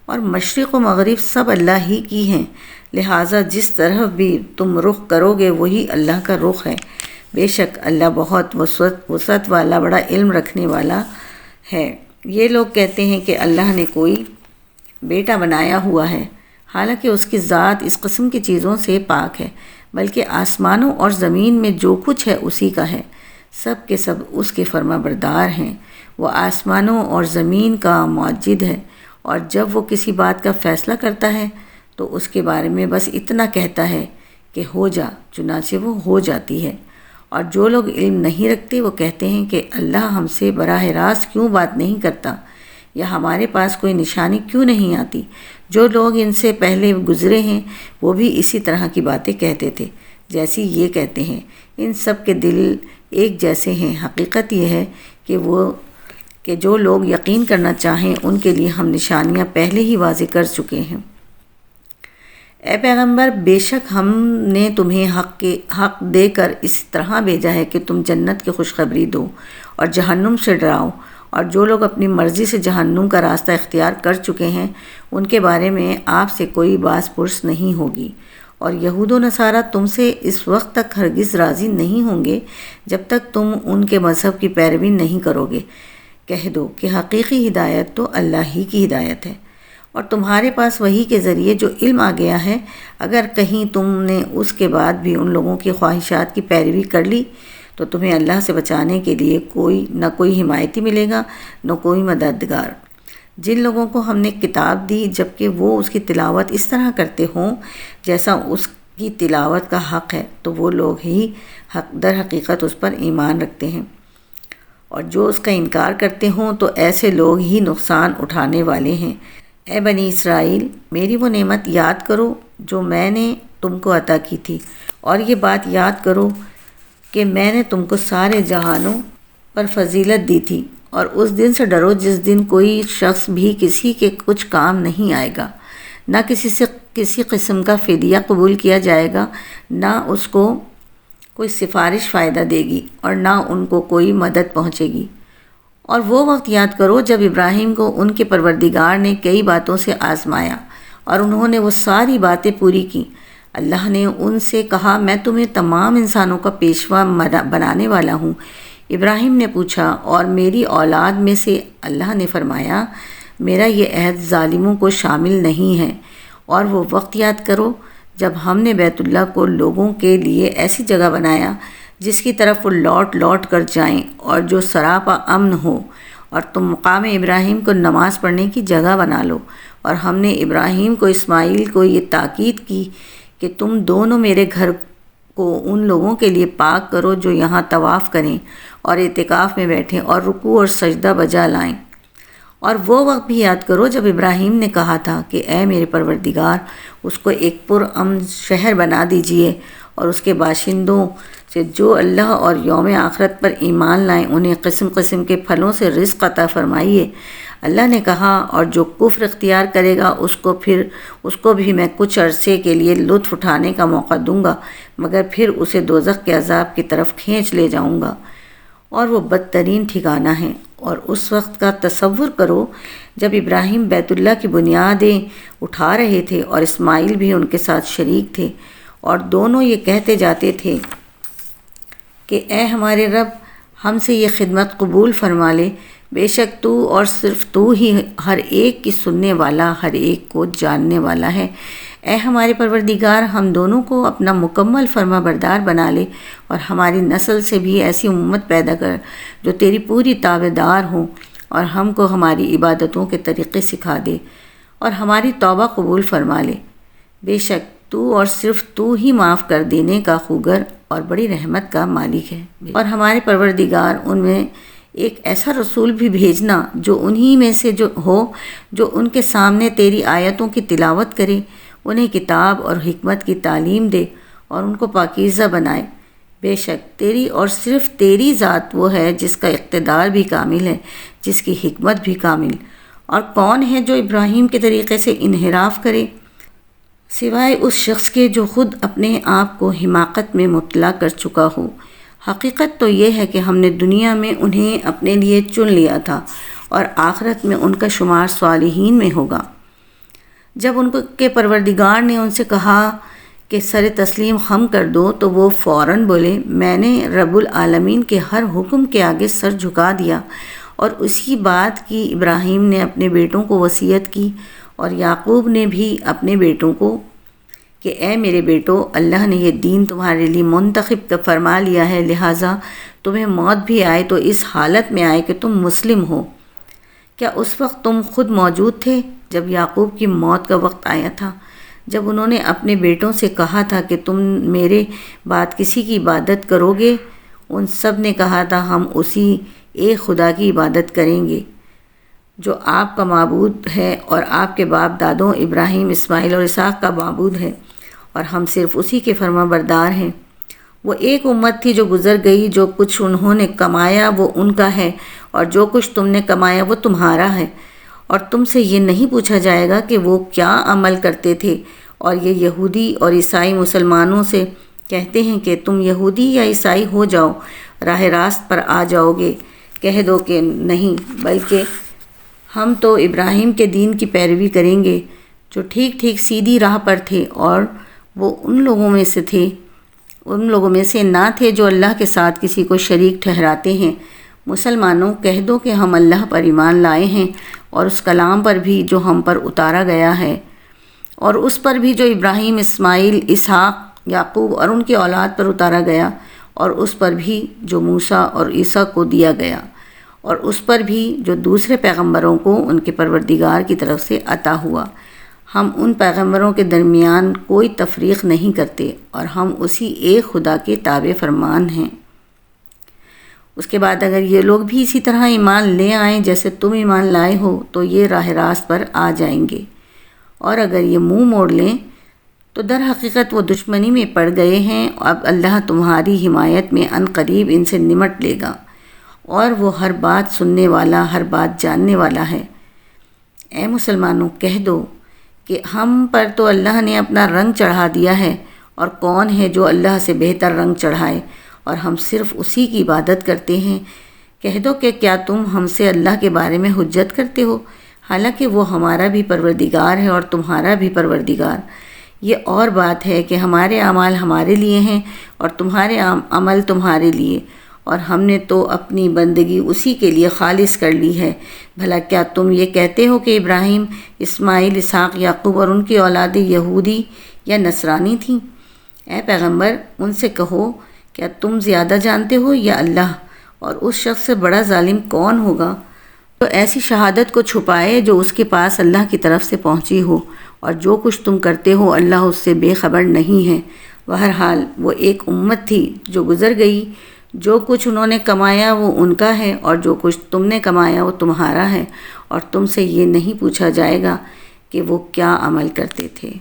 اور مشرق و مغرب سب اللہ ہی کی ہیں، لہٰذا جس طرف بھی تم رخ کرو گے وہی اللہ کا رخ ہے۔ بے شک اللہ بہت وسعت والا، بڑا علم رکھنے والا ہے۔ یہ لوگ کہتے ہیں کہ اللہ نے کوئی بیٹا بنایا ہوا ہے، حالانکہ اس کی ذات اس قسم کی چیزوں سے پاک ہے، بلکہ آسمانوں اور زمین میں جو کچھ ہے اسی کا ہے، سب کے سب اس کے فرما بردار ہیں۔ وہ آسمانوں اور زمین کا معجد ہے، اور جب وہ کسی بات کا فیصلہ کرتا ہے تو اس کے بارے میں بس اتنا کہتا ہے کہ ہو جا، چنانچہ وہ ہو جاتی ہے۔ اور جو لوگ علم نہیں رکھتے وہ کہتے ہیں کہ اللہ ہم سے براہ راست کیوں بات نہیں کرتا، یا ہمارے پاس کوئی نشانی کیوں نہیں آتی۔ جو لوگ ان سے پہلے گزرے ہیں وہ بھی اسی طرح کی باتیں کہتے تھے جیسی یہ کہتے ہیں۔ ان سب کے دل ایک جیسے ہیں۔ حقیقت یہ ہے کہ جو لوگ یقین کرنا چاہیں ان کے لیے ہم نشانیاں پہلے ہی واضح کر چکے ہیں۔ اے پیغمبر، بے شک ہم نے تمہیں حق دے کر اس طرح بھیجا ہے کہ تم جنت کی خوشخبری دو اور جہنم سے ڈراؤ، اور جو لوگ اپنی مرضی سے جہنم کا راستہ اختیار کر چکے ہیں ان کے بارے میں آپ سے کوئی باز پرس نہیں ہوگی۔ اور یہود و نصارہ تم سے اس وقت تک ہرگز راضی نہیں ہوں گے جب تک تم ان کے مذہب کی پیروی نہیں کرو گے۔ کہہ دو کہ حقیقی ہدایت تو اللہ ہی کی ہدایت ہے، اور تمہارے پاس وحی کے ذریعے جو علم آ گیا ہے، اگر کہیں تم نے اس کے بعد بھی ان لوگوں کی خواہشات کی پیروی کر لی تو تمہیں اللہ سے بچانے کے لیے نہ کوئی حمایتی ملے گا نہ کوئی مددگار۔ جن لوگوں کو ہم نے کتاب دی جبکہ وہ اس کی تلاوت اس طرح کرتے ہوں جیسا اس کی تلاوت کا حق ہے، تو وہ لوگ ہی در حقیقت اس پر ایمان رکھتے ہیں، اور جو اس کا انکار کرتے ہوں تو ایسے لوگ ہی نقصان اٹھانے والے ہیں۔ اے بنی اسرائیل، میری وہ نعمت یاد کرو جو میں نے تم کو عطا کی تھی، اور یہ بات یاد کرو کہ میں نے تم کو سارے جہانوں پر فضیلت دی تھی، اور اس دن سے ڈرو جس دن کوئی شخص بھی کسی کے کچھ کام نہیں آئے گا، نہ کسی سے کسی قسم کا فدیہ قبول کیا جائے گا، نہ اس کو کوئی سفارش فائدہ دے گی اور نہ ان کو کوئی مدد پہنچے گی۔ اور وہ وقت یاد کرو جب ابراہیم کو ان کے پروردگار نے کئی باتوں سے آزمایا اور انہوں نے وہ ساری باتیں پوری کی۔ اللہ نے ان سے کہا، میں تمہیں تمام انسانوں کا پیشوا بنانے والا ہوں۔ ابراہیم نے پوچھا، اور میری اولاد میں سے؟ اللہ نے فرمایا، میرا یہ عہد ظالموں کو شامل نہیں ہے۔ اور وہ وقت یاد کرو جب ہم نے بیت اللہ کو لوگوں کے لیے ایسی جگہ بنایا جس کی طرف وہ لوٹ کر جائیں اور جو سراپا امن ہو، اور تم مقام ابراہیم کو نماز پڑھنے کی جگہ بنا لو۔ اور ہم نے ابراہیم کو اسماعیل کو یہ تاکید کی کہ تم دونوں میرے گھر کو ان لوگوں کے لیے پاک کرو جو یہاں طواف کریں اور اعتکاف میں بیٹھیں اور رکوع اور سجدہ بجا لائیں۔ اور وہ وقت بھی یاد کرو جب ابراہیم نے کہا تھا کہ اے میرے پروردگار، اس کو ایک پرامن شہر بنا دیجئے اور اس کے باشندوں سے جو اللہ اور یوم آخرت پر ایمان لائیں انہیں قسم قسم کے پھلوں سے رزق عطا فرمائیے۔ اللہ نے کہا اور جو کفر اختیار کرے گا اس کو بھی میں کچھ عرصے کے لیے لطف اٹھانے کا موقع دوں گا، مگر پھر اسے دوزخ کے عذاب کی طرف کھینچ لے جاؤں گا، اور وہ بدترین ٹھکانہ ہے۔ اور اس وقت کا تصور کرو جب ابراہیم بیت اللہ کی بنیادیں اٹھا رہے تھے اور اسماعیل بھی ان کے ساتھ شریک تھے، اور دونوں یہ کہتے جاتے تھے کہ اے ہمارے رب، ہم سے یہ خدمت قبول فرما لے، بے شک تو اور صرف تو ہی ہر ایک کی سننے والا، ہر ایک کو جاننے والا ہے۔ اے ہمارے پروردگار، ہم دونوں کو اپنا مکمل فرما بردار بنا لے اور ہماری نسل سے بھی ایسی امت پیدا کر جو تیری پوری تابع دار ہوں، اور ہم کو ہماری عبادتوں کے طریقے سکھا دے اور ہماری توبہ قبول فرما لے۔ بے شک تو اور صرف تو ہی معاف کر دینے کا خوگر اور بڑی رحمت کا مالک ہے۔ اور ہمارے پروردگار، ان میں ایک ایسا رسول بھی بھیجنا جو انہی میں سے ہو جو ان کے سامنے تیری آیتوں کی تلاوت کرے، انہیں کتاب اور حکمت کی تعلیم دے اور ان کو پاکیزہ بنائے۔ بے شک تیری اور صرف تیری ذات وہ ہے جس کا اقتدار بھی کامل ہے، جس کی حکمت بھی کامل۔ اور کون ہے جو ابراہیم کے طریقے سے انحراف کرے سوائے اس شخص کے جو خود اپنے آپ کو حماقت میں مبتلا کر چکا ہو۔ حقیقت تو یہ ہے کہ ہم نے دنیا میں انہیں اپنے لیے چن لیا تھا اور آخرت میں ان کا شمار صالحین میں ہوگا۔ جب ان کے پروردگار نے ان سے کہا کہ سر تسلیم خم کر دو تو وہ فوراً بولے، میں نے رب العالمین کے ہر حکم کے آگے سر جھکا دیا۔ اور اسی بات کی ابراہیم نے اپنے بیٹوں کو وصیت کی اور یعقوب نے بھی اپنے بیٹوں کو کہ اے میرے بیٹو، اللہ نے یہ دین تمہارے لیے منتخب فرما لیا ہے، لہٰذا تمہیں موت بھی آئے تو اس حالت میں آئے کہ تم مسلم ہو۔ کیا اس وقت تم خود موجود تھے جب یعقوب کی موت کا وقت آیا تھا، جب انہوں نے اپنے بیٹوں سے کہا تھا کہ تم میرے بعد کسی کی عبادت کرو گے؟ ان سب نے کہا تھا ہم اسی ایک خدا کی عبادت کریں گے جو آپ کا معبود ہے اور آپ کے باپ دادوں ابراہیم، اسماعیل اور اسحاق کا معبود ہے، اور ہم صرف اسی کے فرما بردار ہیں۔ وہ ایک امت تھی جو گزر گئی، جو کچھ انہوں نے کمایا وہ ان کا ہے اور جو کچھ تم نے کمایا وہ تمہارا ہے، اور تم سے یہ نہیں پوچھا جائے گا کہ وہ کیا عمل کرتے تھے۔ اور یہ یہودی اور عیسائی مسلمانوں سے کہتے ہیں کہ تم یہودی یا عیسائی ہو جاؤ، راہ راست پر آ جاؤ گے۔ کہہ دو کہ نہیں، بلکہ ہم تو ابراہیم کے دین کی پیروی کریں گے جو ٹھیک ٹھیک سیدھی راہ پر تھے، اور وہ ان لوگوں میں سے نہ تھے جو اللہ کے ساتھ کسی کو شریک ٹھہراتے ہیں۔ مسلمانوں، کہہ دو کہ ہم اللہ پر ایمان لائے ہیں اور اس کلام پر بھی جو ہم پر اتارا گیا ہے، اور اس پر بھی جو ابراہیم، اسماعیل، اسحاق، یعقوب اور ان کی اولاد پر اتارا گیا، اور اس پر بھی جو موسیٰ اور عیسیٰ کو دیا گیا، اور اس پر بھی جو دوسرے پیغمبروں کو ان کے پروردگار کی طرف سے عطا ہوا۔ ہم ان پیغمبروں کے درمیان کوئی تفریق نہیں کرتے اور ہم اسی ایک خدا کے تابع فرمان ہیں۔ اس کے بعد اگر یہ لوگ بھی اسی طرح ایمان لے آئیں جیسے تم ایمان لائے ہو تو یہ راہ راست پر آ جائیں گے، اور اگر یہ منہ موڑ لیں تو در حقیقت وہ دشمنی میں پڑ گئے ہیں۔ اب اللہ تمہاری حمایت میں عن قریب ان سے نمٹ لے گا، اور وہ ہر بات سننے والا، ہر بات جاننے والا ہے۔ اے مسلمانوں، کہہ دو کہ ہم پر تو اللہ نے اپنا رنگ چڑھا دیا ہے، اور کون ہے جو اللہ سے بہتر رنگ چڑھائے، اور ہم صرف اسی کی عبادت کرتے ہیں۔ کہہ دو کہ کیا تم ہم سے اللہ کے بارے میں حجت کرتے ہو، حالانکہ وہ ہمارا بھی پروردگار ہے اور تمہارا بھی پروردگار۔ یہ اور بات ہے کہ ہمارے اعمال ہمارے لیے ہیں اور تمہارے عمل تمہارے لیے، اور ہم نے تو اپنی بندگی اسی کے لیے خالص کر لی ہے۔ بھلا کیا تم یہ کہتے ہو کہ ابراہیم، اسماعیل، اسحاق، یعقوب اور ان کی اولادیں یہودی یا نصرانی تھیں؟ اے پیغمبر، ان سے کہو کیا تم زیادہ جانتے ہو یا اللہ؟ اور اس شخص سے بڑا ظالم کون ہوگا؟ تو ایسی شہادت کو چھپائے جو اس کے پاس اللہ کی طرف سے پہنچی ہو، اور جو کچھ تم کرتے ہو اللہ اس سے بے خبر نہیں ہے۔ بہرحال وہ ایک امت تھی جو گزر گئی، جو کچھ انہوں نے کمایا وہ ان کا ہے، اور جو کچھ تم نے کمایا وہ تمہارا ہے، اور تم سے یہ نہیں پوچھا جائے گا کہ وہ کیا عمل کرتے تھے۔